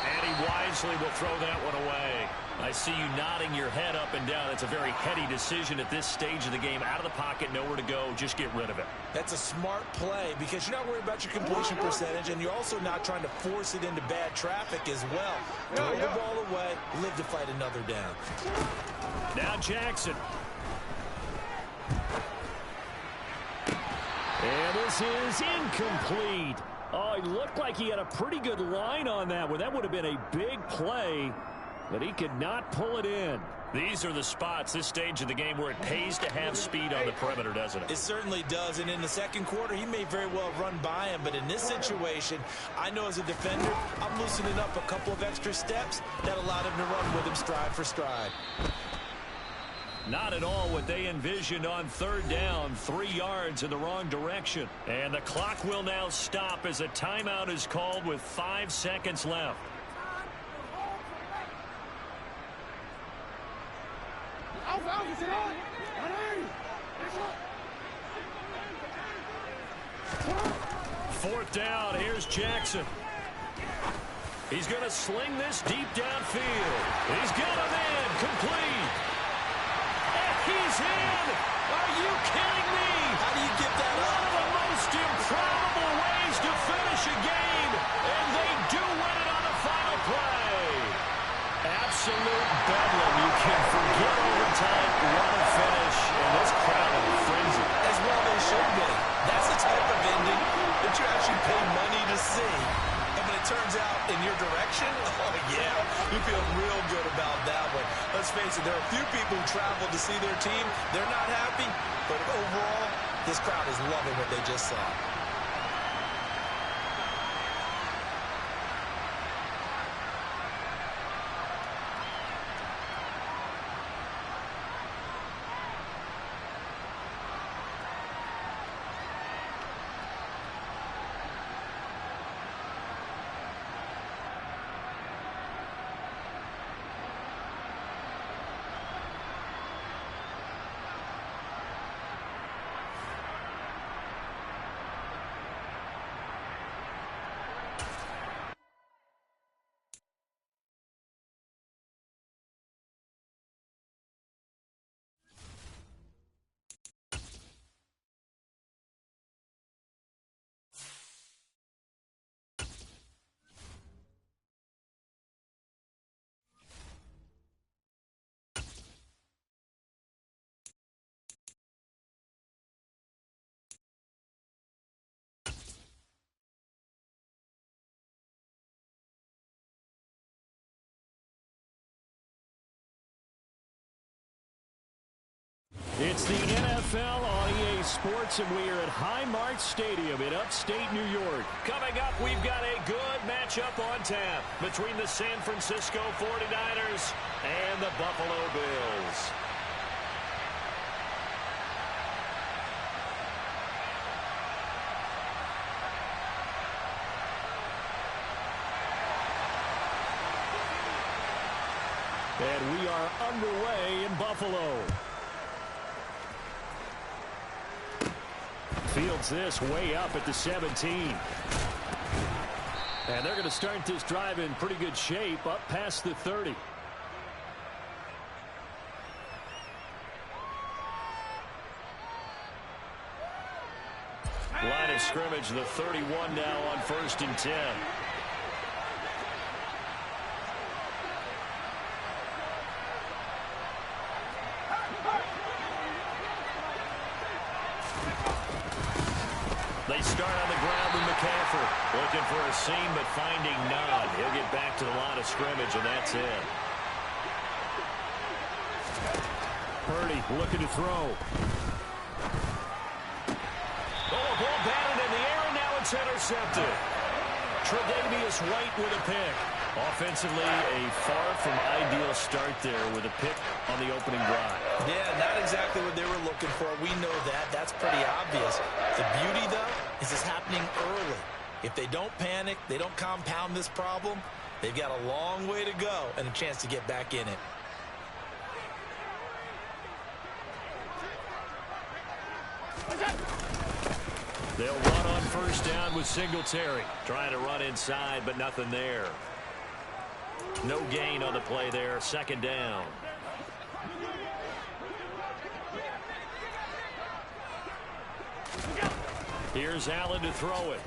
And he wisely will throw that one away. I see you nodding your head up and down. It's a very heady decision at this stage of the game. Out of the pocket, nowhere to go. Just get rid of it. That's a smart play because you're not worried about your completion percentage, and you're also not trying to force it into bad traffic as well. Throw the ball away, live to fight another down. Now Jackson. And this is incomplete. Oh, he looked like he had a pretty good line on that one. That would have been a big play, but he could not pull it in. These are the spots, this stage of the game, where it pays to have speed on the perimeter, doesn't it? It certainly does, and in the second quarter, he may very well run by him, but in this situation, I know as a defender, I'm loosening up a couple of extra steps that allowed him to run with him stride for stride. Not at all what they envisioned on third down, 3 yards in the wrong direction. And the clock will now stop as a timeout is called with 5 seconds left. Fourth down, here's Jackson. He's going to sling this deep downfield. He's got him in, complete. He's in! Are you kidding me? How do you get that up? One of the most improbable ways to finish a game, and they do win it on the final play. Absolute bedlam. You can forget overtime. What a finish, and this crowd in a frenzy. As well they should be. That's the type of ending that you actually pay money to see. And when it turns out in your direction, oh yeah, you feel real good about that one. Let's face it, there are a few people who travel to see their team. They're not happy, but overall, this crowd is loving what they just saw. It's the NFL on EA Sports, and we are at Highmark Stadium in upstate New York. Coming up, we've got a good matchup on tap between the San Francisco 49ers and the Buffalo Bills. And we are underway in Buffalo. Fields this way up at the 17. And they're going to start this drive in pretty good shape up past the 30. Line of scrimmage, the 31 now on 1st and 10. They start on the ground with McCaffrey. Looking for a seam, but finding none. He'll get back to the line of scrimmage, and that's it. Purdy looking to throw. Oh, ball batted in the air, and now it's intercepted. Tre'Davious White with a pick. Offensively, a far from ideal start there with a pick on the opening drive. Yeah, not exactly what they were looking for. We know that. That's pretty obvious. The beauty, though, is it's happening early. If they don't panic, they don't compound this problem, They've got a long way to go and a chance to get back in it. They'll run on first down with Singletary. Trying to run inside, but nothing there. No gain on the play there. Second down. Here's Allen to throw it.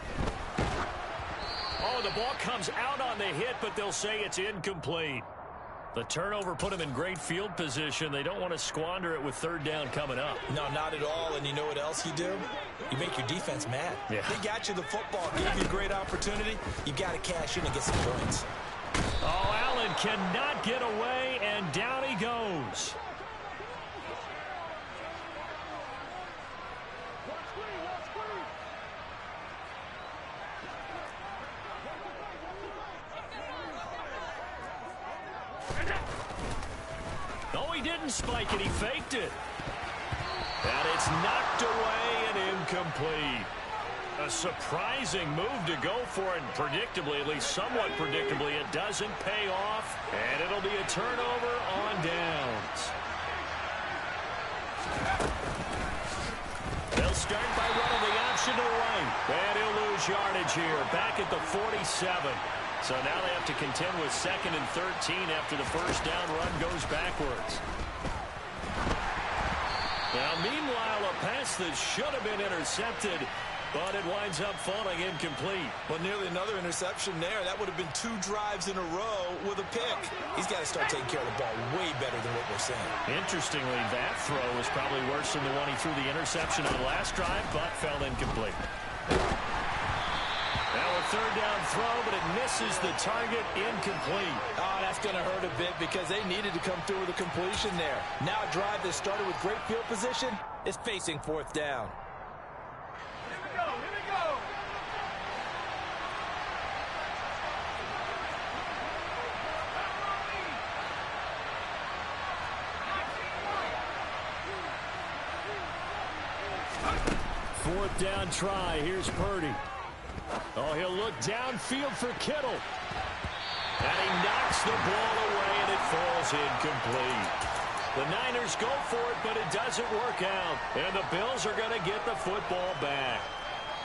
Oh, the ball comes out on the hit, but they'll say it's incomplete. The turnover put them in great field position. They don't want to squander it with third down coming up. No, not at all. And you know what else you do? You make your defense mad. Yeah. They got you the football, gave you a great opportunity. You got to cash in and get some points. Oh, Allen cannot get away, and down he goes. No, he didn't spike it. He faked it. And it's knocked away and incomplete. A surprising move to go for it. Predictably, at least somewhat predictably, it doesn't pay off. And it'll be a turnover on downs. They'll start by running the option to the right. And he'll lose yardage here. Back at the 47. So now they have to contend with 2nd and 13 after the first down run goes backwards. Now, meanwhile, a pass that should have been intercepted, but it winds up falling incomplete. Well, nearly another interception there. That would have been 2 drives in a row with a pick. He's got to start taking care of the ball way better than what we're saying. Interestingly, that throw was probably worse than the one he threw the interception on the last drive, but fell incomplete. Now a third down throw, but it misses the target, incomplete. Oh, that's going to hurt a bit because they needed to come through with a completion there. Now a drive that started with great field position is facing 4th down. Here we go, here we go. Fourth down try. Here's Purdy. Oh, he'll look downfield for Kittle. And he knocks the ball away, and it falls incomplete. The Niners go for it, but it doesn't work out. And the Bills are going to get the football back.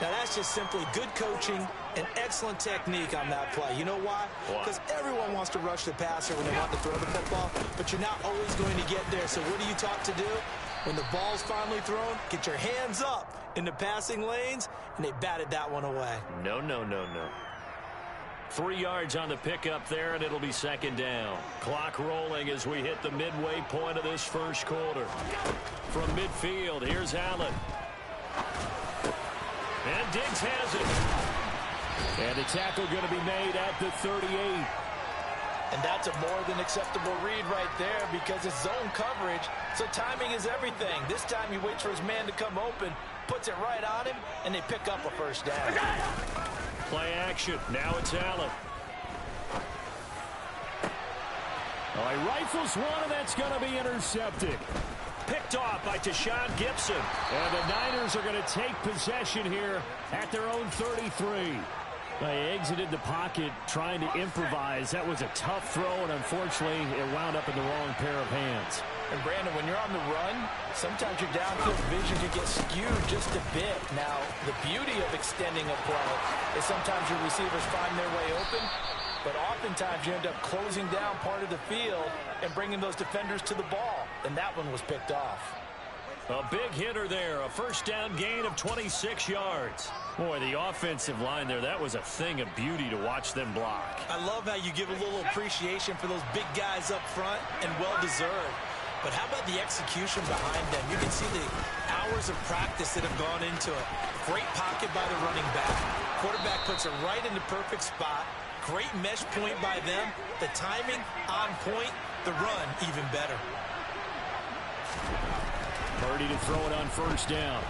Now, that's just simply good coaching and excellent technique on that play. You know why? Because everyone wants to rush the passer when they want to throw the football, but you're not always going to get there. So what are you taught to do? When the ball's finally thrown, get your hands up in the passing lanes, and they batted that one away. No, no, no, no. 3 yards on the pickup there, and it'll be second down. Clock rolling as we hit the midway point of this first quarter. From midfield, here's Allen. And Diggs has it. And a tackle going to be made at the 38. And that's a more than acceptable read right there because it's zone coverage, so timing is everything. This time he waits for his man to come open, puts it right on him, and they pick up a first down. Play action. Now it's Allen. Oh, he rifles one, and that's going to be intercepted. Picked off by Tashawn Gibson. And the Niners are going to take possession here at their own 33. They exited the pocket trying to improvise. That was a tough throw, and unfortunately, it wound up in the wrong pair of hands. And, Brandon, when you're on the run, sometimes your downfield vision can get skewed just a bit. Now, the beauty of extending a play is sometimes your receivers find their way open, but oftentimes you end up closing down part of the field and bringing those defenders to the ball, and that one was picked off. A big hitter there, a first down gain of 26 yards. Boy, the offensive line there, that was a thing of beauty to watch them block. I love how you give a little appreciation for those big guys up front, and well-deserved. But how about the execution behind them? You can see the hours of practice that have gone into it. Great pocket by the running back. Quarterback puts it right in the perfect spot. Great mesh point by them. The timing on point. The run even better. Purdy to throw it on first down.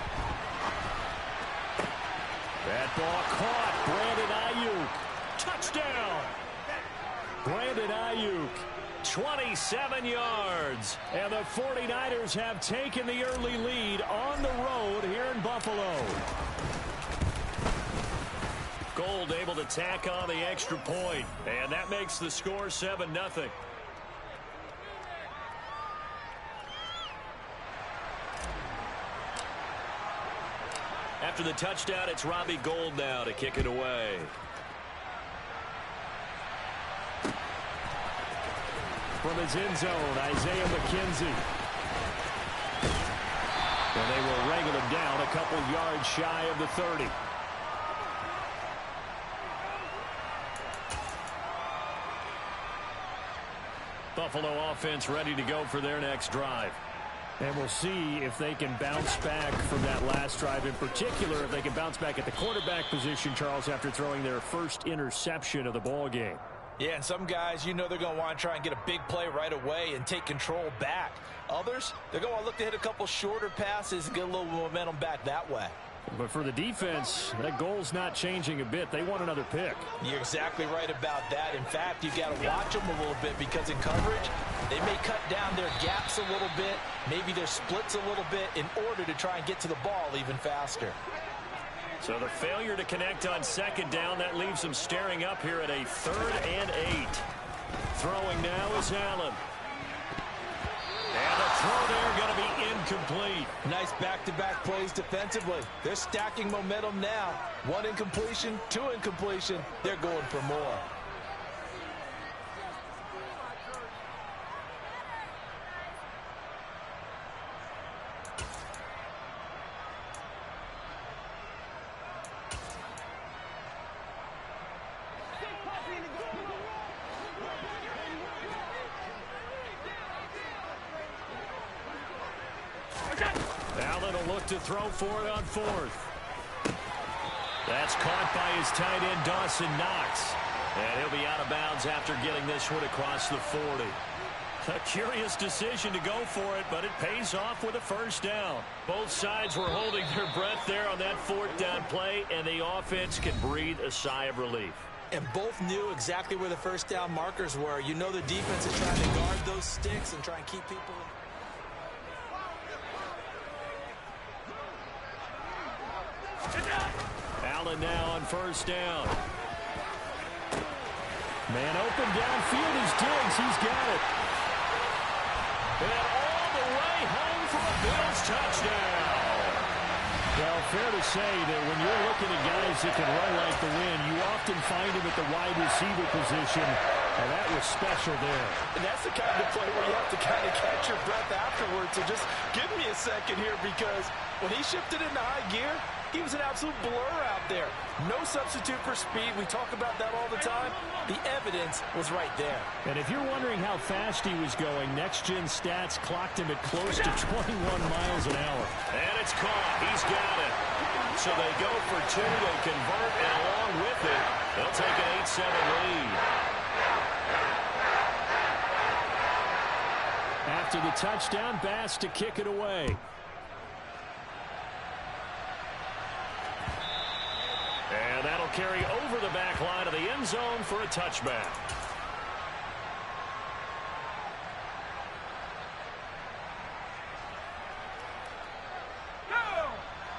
That ball caught. Brandon Ayuk. Touchdown. Brandon Ayuk. 27 yards. And the 49ers have taken the early lead on the road here in Buffalo. Gold able to tack on the extra point, and that makes the score 7-0. After the touchdown, it's Robbie Gould now to kick it away. From his end zone, Isaiah McKenzie. And they will wrangle him down a couple yards shy of the 30. Buffalo offense ready to go for their next drive. And we'll see if they can bounce back from that last drive. In particular, if they can bounce back at the quarterback position, Charles, after throwing their first interception of the ball game. Yeah, and some guys, you know they're going to want to try and get a big play right away and take control back. Others, they're going to look to hit a couple shorter passes and get a little momentum back that way. But for the defense, that goal's not changing a bit. They want another pick. You're exactly right about that. In fact, you got to watch them a little bit because in coverage, they may cut down their gaps a little bit, maybe their splits a little bit in order to try and get to the ball even faster. So the failure to connect on second down, that leaves them staring up here at a 3rd and 8. Throwing now is Allen. And the throw there going to be incomplete. Nice back-to-back plays defensively. They're stacking momentum now. 1 incompletion, 2 incompletion. They're going for more. Allen will look to throw for it on 4th. That's caught by his tight end, Dawson Knox. And he'll be out of bounds after getting this one across the 40. A curious decision to go for it, but it pays off with a first down. Both sides were holding their breath there on that 4th down play, and the offense can breathe a sigh of relief. And both knew exactly where the first down markers were. You know the defense is trying to guard those sticks and try and keep people in. Allen now on first down. Man open downfield is Diggs. He's got it. And all the way home for a Bills touchdown. Well, fair to say that when you're looking at guys that can run like the wind, you often find him at the wide receiver position, and that was special there. And that's the kind of play where you have to kind of catch your breath afterwards. So just give me a second here, because when he shifted into high gear, he was an absolute blur out there. No substitute for speed. We talk about that all the time. The evidence was right there. And if you're wondering how fast he was going, next-gen stats clocked him at close to 21 miles an hour. And it's caught. He's got it. So they go for 2. They convert, and along with it, they'll take an 8-7 lead. After the touchdown, Bass to kick it away. And that'll carry over the back line of the end zone for a touchback.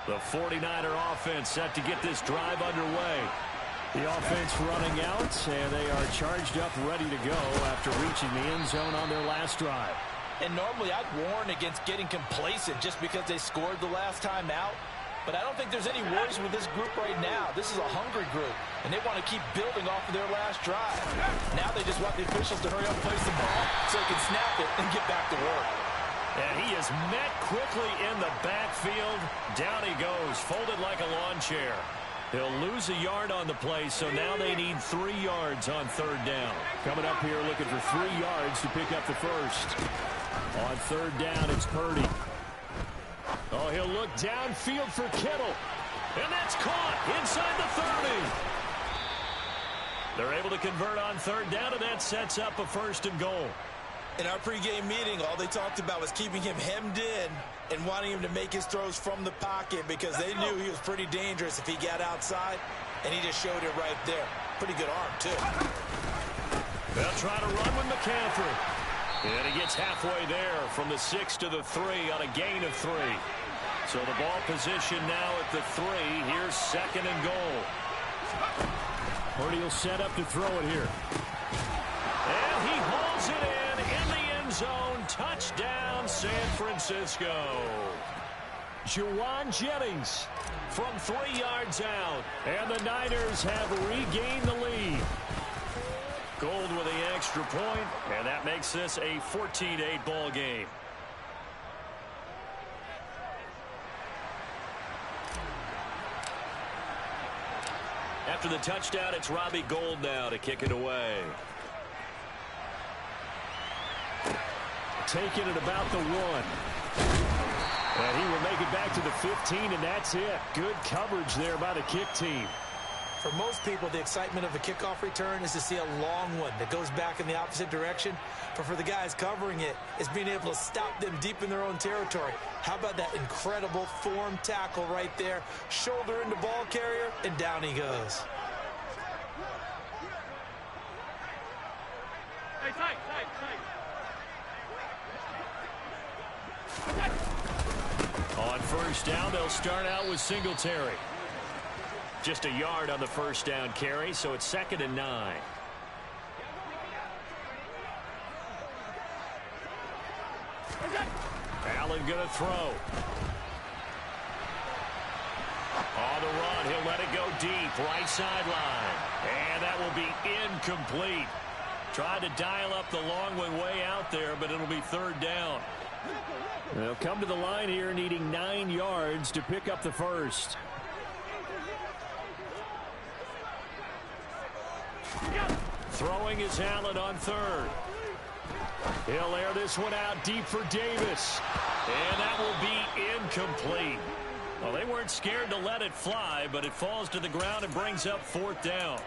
The 49er offense set to get this drive underway. The offense running out, and they are charged up, ready to go after reaching the end zone on their last drive. And normally I'd warn against getting complacent just because they scored the last time out. But I don't think there's any worries with this group right now. This is a hungry group, and they want to keep building off of their last drive. Now they just want the officials to hurry up and place the ball so they can snap it and get back to work. And he is met quickly in the backfield. Down he goes, folded like a lawn chair. He'll lose a yard on the play, so now they need 3 yards on 3rd down. Coming up here looking for 3 yards to pick up the first. On 3rd down, it's Purdy. Oh, he'll look downfield for Kittle. And that's caught inside the 30. They're able to convert on 3rd down, and that sets up a 1st and goal. In our pregame meeting, all they talked about was keeping him hemmed in and wanting him to make his throws from the pocket because they knew he was pretty dangerous if he got outside, and he just showed it right there. Pretty good arm, too. They'll try to run with McCaffrey. And he gets halfway there from the 6 to the 3 on a gain of 3. So the ball position now at the 3. Here's 2nd and goal. Purdy will set up to throw it here. And he hauls it in the end zone. Touchdown, San Francisco. Juwan Jennings from 3 yards out. And the Niners have regained the lead. Gold with the extra point, and that makes this a 14-8 ball game. After the touchdown, it's Robbie Gould now to kick it away. Taking it about the 1. And he will make it back to the 15, and that's it. Good coverage there by the kick team. For most people, the excitement of a kickoff return is to see a long one that goes back in the opposite direction. But for the guys covering it, it's being able to stop them deep in their own territory. How about that incredible form tackle right there? Shoulder into ball carrier, and down he goes. Hey, tight. On first down, they'll start out with Singletary. Just a yard on the first down carry, so it's 2nd and 9. Allen going to throw. On the run, he'll let it go deep, right sideline. And that will be incomplete. Tried to dial up the long way out there, but it'll be 3rd down. They'll come to the line here needing 9 yards to pick up the first. Throwing is Allen on 3rd. He'll air this one out deep for Davis. And that will be incomplete. Well, they weren't scared to let it fly, but it falls to the ground and brings up 4th down.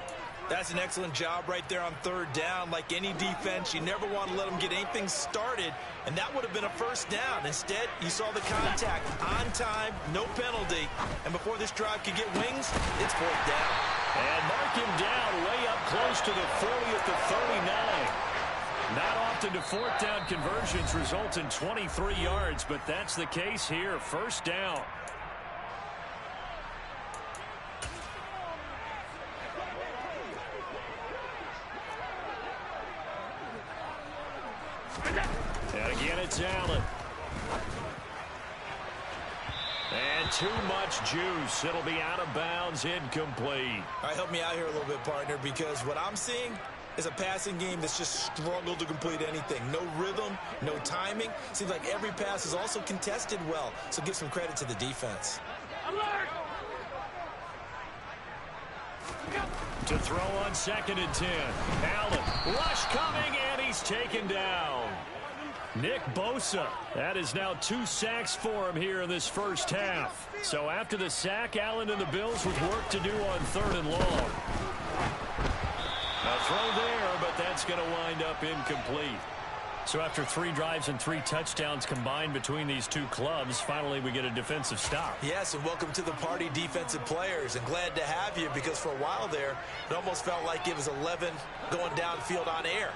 That's an excellent job right there on 3rd down. Like any defense, you never want to let them get anything started, and that would have been a first down. Instead, you saw the contact on time, no penalty, and before this drive could get wings, it's 4th down. And mark him down way up close to the 40 at the 39. Not often do 4th down conversions result in 23 yards, but that's the case here. First down. And again, it's Allen. And too much juice. It'll be out of bounds, incomplete. All right, help me out here a little bit, partner, because what I'm seeing is a passing game that's just struggled to complete anything. No rhythm, no timing. Seems like every pass is also contested well, so give some credit to the defense. Alert! To throw on 2nd and 10. Allen, rush coming, and he's taken down. Nick Bosa. That is now 2 sacks for him here in this first half. So after the sack, Allen and the Bills with work to do on 3rd and long. A throw there, but that's going to wind up incomplete. So after 3 drives and 3 touchdowns combined between these two clubs, finally we get a defensive stop. Yes, and welcome to the party, defensive players. And glad to have you, because for a while there, it almost felt like it was 11 going downfield on air.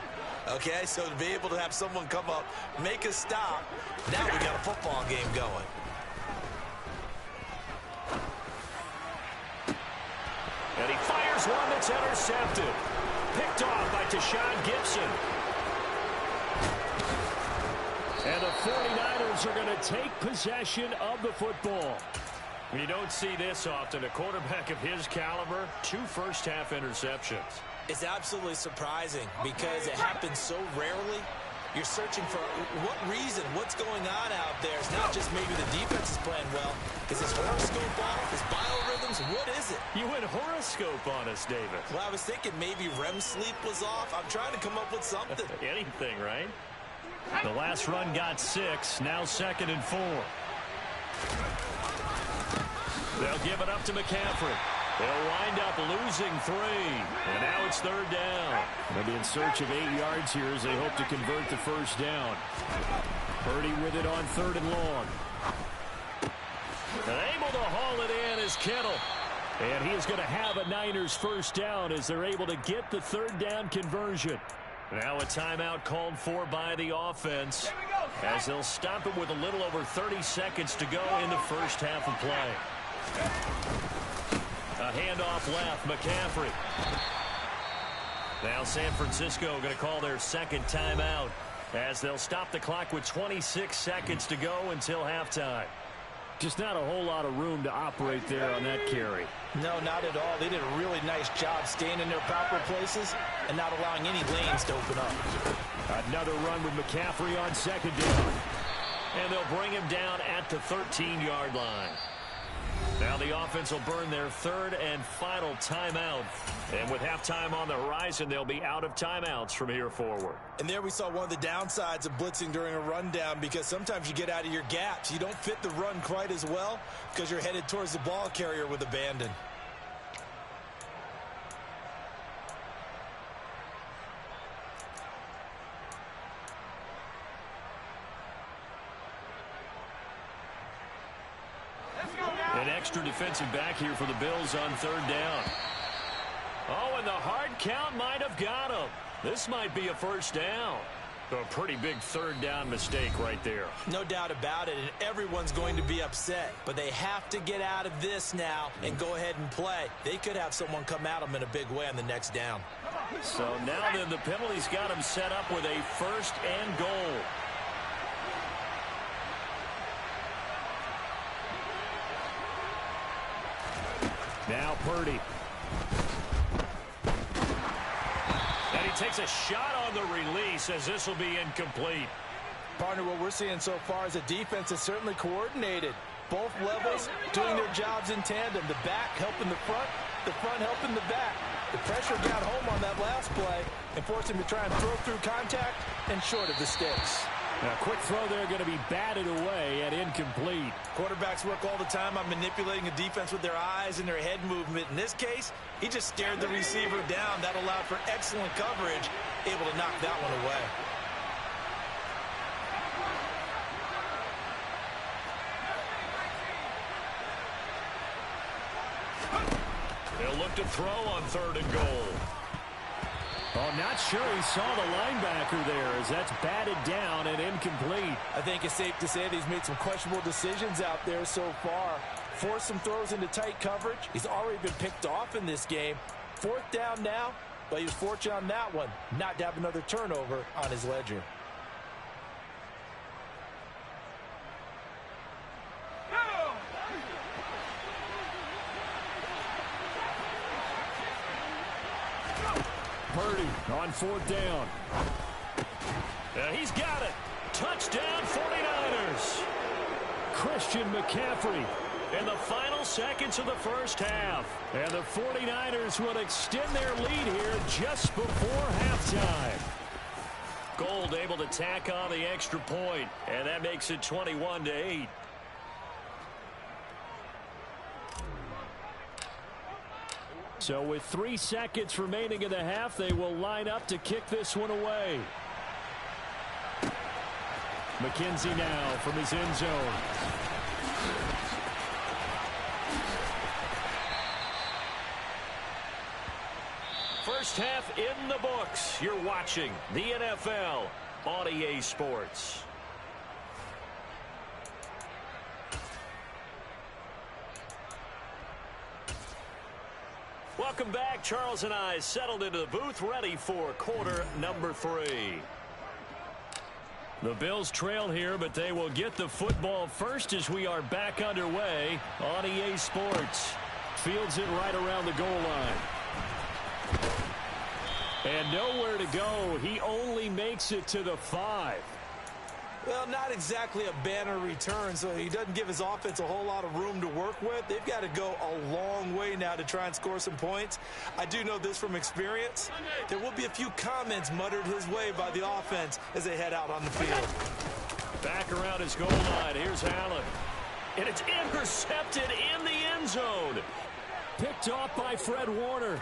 Okay, so to be able to have someone come up, make a stop, now we got a football game going. And he fires one that's intercepted. Picked off by Tashawn Gibson. And the 49ers are going to take possession of the football. You don't see this often. A quarterback of his caliber, 2 first-half interceptions. It's absolutely surprising because it happens so rarely. You're searching for what reason, what's going on out there. It's not just maybe the defense is playing well. Is his horoscope off? His biorhythms? What is it? You went horoscope on us, David. Well, I was thinking maybe REM sleep was off. I'm trying to come up with something. Anything, right? The last run got 6. Now 2nd and 4. They'll give it up to McCaffrey. They'll wind up losing 3. And now it's 3rd down. They'll be in search of 8 yards here as they hope to convert the first down. Purdy with it on 3rd and long. And able to haul it in is Kittle. And he is going to have a Niners first down as they're able to get the 3rd down conversion. Now a timeout called for by the offense as they'll stop it with a little over 30 seconds to go in the first half of play. A handoff left, McCaffrey. Now San Francisco going to call their second timeout as they'll stop the clock with 26 seconds to go until halftime. Just not a whole lot of room to operate there on that carry. No, not at all. They did a really nice job staying in their proper places and not allowing any lanes to open up. Another run with McCaffrey on second down. And they'll bring him down at the 13-yard line. Now the offense will burn their third and final timeout. And with halftime on the horizon, they'll be out of timeouts from here forward. And there we saw one of the downsides of blitzing during a rundown, because sometimes you get out of your gaps. You don't fit the run quite as well because you're headed towards the ball carrier with abandon. An extra defensive back here for the Bills on third down. Oh, and the hard count might have got him. This might be a first down. A pretty big third down mistake right there. No doubt about it, and everyone's going to be upset. But they have to get out of this now and go ahead and play. They could have someone come at them in a big way on the next down. So now then the penalty's got him set up with a first and goal. Now Purdy. And he takes a shot on the release as this will be incomplete. Partner, what we're seeing so far is a defense that's certainly coordinated. Both levels doing their jobs in tandem. The back helping the front helping the back. The pressure got home on that last play and forced him to try and throw through contact and short of the sticks. Now, quick throw there, going to be batted away and incomplete. Quarterbacks work all the time on manipulating a defense with their eyes and their head movement. In this case, he just stared the receiver down. That allowed for excellent coverage, able to knock that one away. They'll look to throw on third and goal. Oh, not sure he saw the linebacker there as that's batted down and incomplete. I think it's safe to say that he's made some questionable decisions out there so far. Forced some throws into tight coverage. He's already been picked off in this game. Fourth down now, but he was fortunate on that one not to have another turnover on his ledger. Purdy on fourth down. He's got it. Touchdown 49ers. Christian McCaffrey. In the final seconds of the first half. And the 49ers will extend their lead here just before halftime. Gold able to tack on the extra point, and that makes it 21-8. So with 3 seconds remaining in the half, they will line up to kick this one away. McKenzie now from his end zone. First half in the books. You're watching the NFL on EA Sports. Welcome back. Charles and I settled into the booth, ready for quarter number 3. The Bills trail here, but they will get the football first as we are back underway on EA Sports. Fields it right around the goal line. And nowhere to go. He only makes it to the 5. Well, not exactly a banner return, so he doesn't give his offense a whole lot of room to work with. They've got to go a long way now to try and score some points. I do know this from experience. There will be a few comments muttered his way by the offense as they head out on the field. Back around his goal line. Here's Allen. And it's intercepted in the end zone. Picked off by Fred Warner.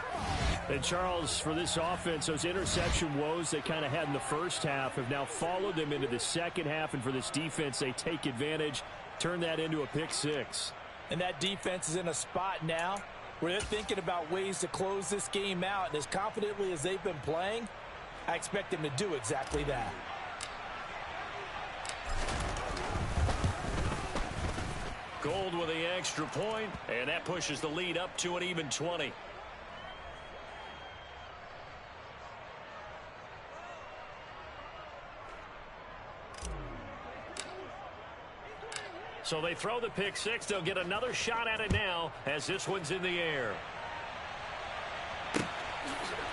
And Charles, for this offense, those interception woes they kind of had in the first half have now followed them into the second half. And for this defense, they take advantage, turn that into a pick 6. And that defense is in a spot now where they're thinking about ways to close this game out. And as confidently as they've been playing, I expect them to do exactly that. Gold with the extra point, and that pushes the lead up to an even 20. So they throw the pick six. They'll get another shot at it now as this one's in the air.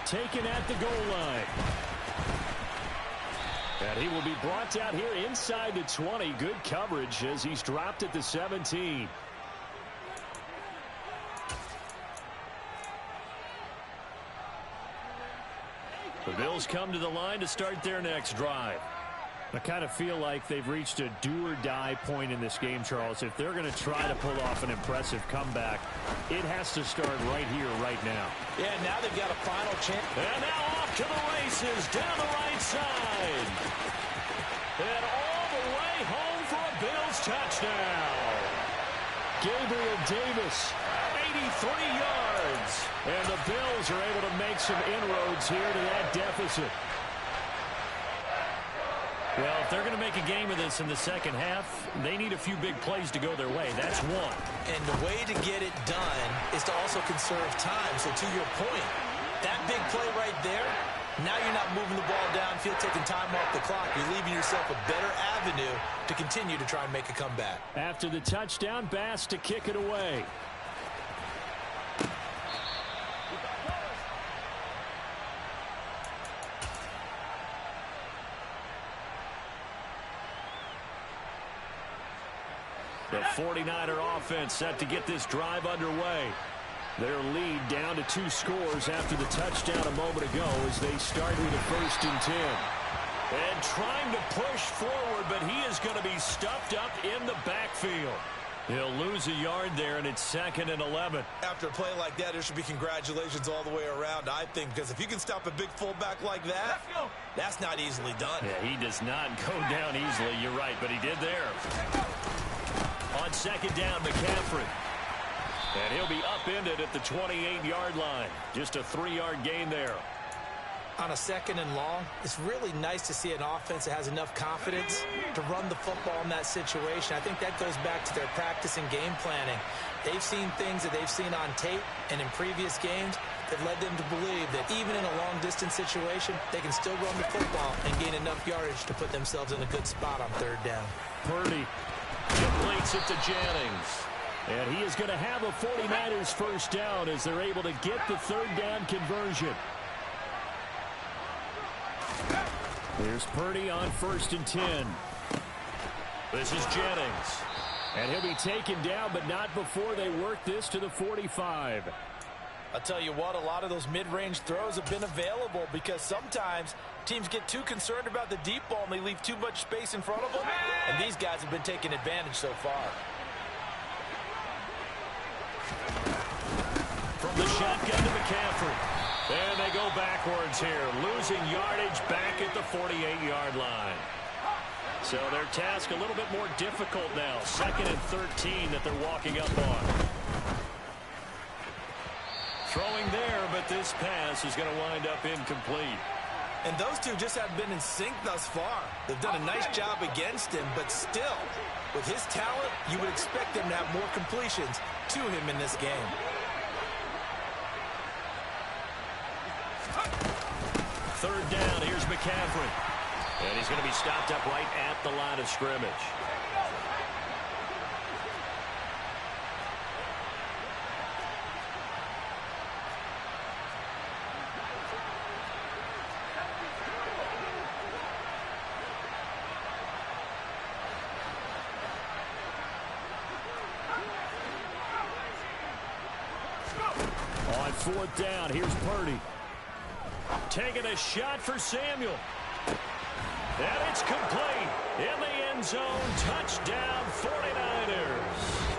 Taken at the goal line. And he will be brought down here inside the 20. Good coverage as he's dropped at the 17. The Bills come to the line to start their next drive. I kind of feel like they've reached a do-or-die point in this game, Charles. If they're going to try to pull off an impressive comeback, it has to start right here, right now. Yeah, now they've got a final chance. And now off to the races, down the right side. And all the way home for a Bills touchdown. Gabriel Davis, 83 yards. and the Bills are able to make some inroads here to that deficit. Well, if they're going to make a game of this in the second half, they need a few big plays to go their way. That's one. And the way to get it done is to also conserve time. So to your point, that big play right there, now you're not moving the ball downfield, taking time off the clock. You're leaving yourself a better avenue to continue to try and make a comeback. After the touchdown, Bass to kick it away. The 49er offense set to get this drive underway. Their lead down to 2 scores after the touchdown a moment ago as they start with a 1st and 10. And trying to push forward, but he is going to be stuffed up in the backfield. He'll lose a yard there, and it's 2nd and 11. After a play like that, there should be congratulations all the way around, I think, because if you can stop a big fullback like that, that's not easily done. Yeah, he does not go down easily. You're right, but he did there. On 2nd down, McCaffrey. And he'll be upended at the 28-yard line. Just a 3-yard gain there. On a 2nd and long, it's really nice to see an offense that has enough confidence to run the football in that situation. I think that goes back to their practice and game planning. They've seen things that they've seen on tape and in previous games that led them to believe that even in a long-distance situation, they can still run the football and gain enough yardage to put themselves in a good spot on 3rd down. Purdy completes it to Jennings. And he is going to have a 49ers 1st down as they're able to get the 3rd down conversion. Here's Purdy on 1st and 10. This is Jennings. And he'll be taken down, but not before they work this to the 45. I'll tell you what, a lot of those mid-range throws have been available because sometimes teams get too concerned about the deep ball and they leave too much space in front of them. And these guys have been taking advantage so far. From the shotgun to McCaffrey. And they go backwards here, losing yardage back at the 48-yard line. So their task a little bit more difficult now. 2nd and 13 that they're walking up on. Throwing there, but this pass is going to wind up incomplete. And those two just haven't been in sync thus far. They've done a nice job against him, but still, with his talent, you would expect them to have more completions to him in this game. 3rd down, here's McCaffrey. And he's going to be stopped up right at the line of scrimmage. On 4th down, here's Purdy. Taking a shot for Samuel. And it's complete. In the end zone, touchdown 49ers.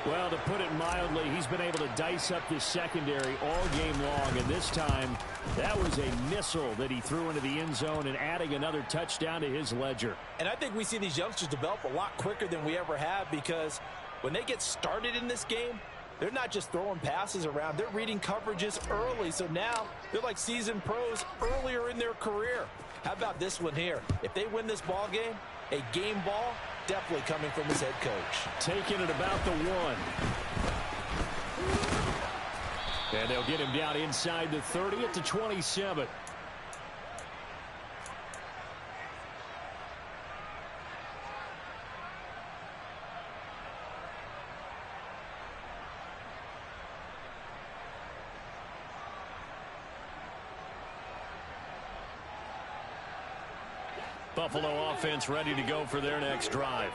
Well, to put it mildly, he's been able to dice up this secondary all game long. And this time, that was a missile that he threw into the end zone and adding another touchdown to his ledger. And I think we see these youngsters develop a lot quicker than we ever have because when they get started in this game, they're not just throwing passes around. They're reading coverages early. So now they're like seasoned pros earlier in their career. How about this one here? If they win this ball game, a game ball definitely coming from his head coach. Taking it about the 1. And they'll get him down inside the 30 at the 27. Buffalo offense ready to go for their next drive.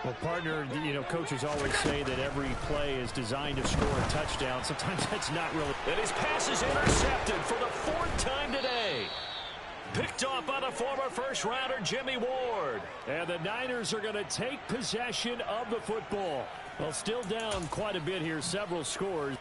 Well, partner, coaches always say that every play is designed to score a touchdown. Sometimes that's not really. And his pass is intercepted for the 4th time today. Picked off by the former first-rounder Jimmy Ward. And the Niners are going to take possession of the football. Well, still down quite a bit here, several scores.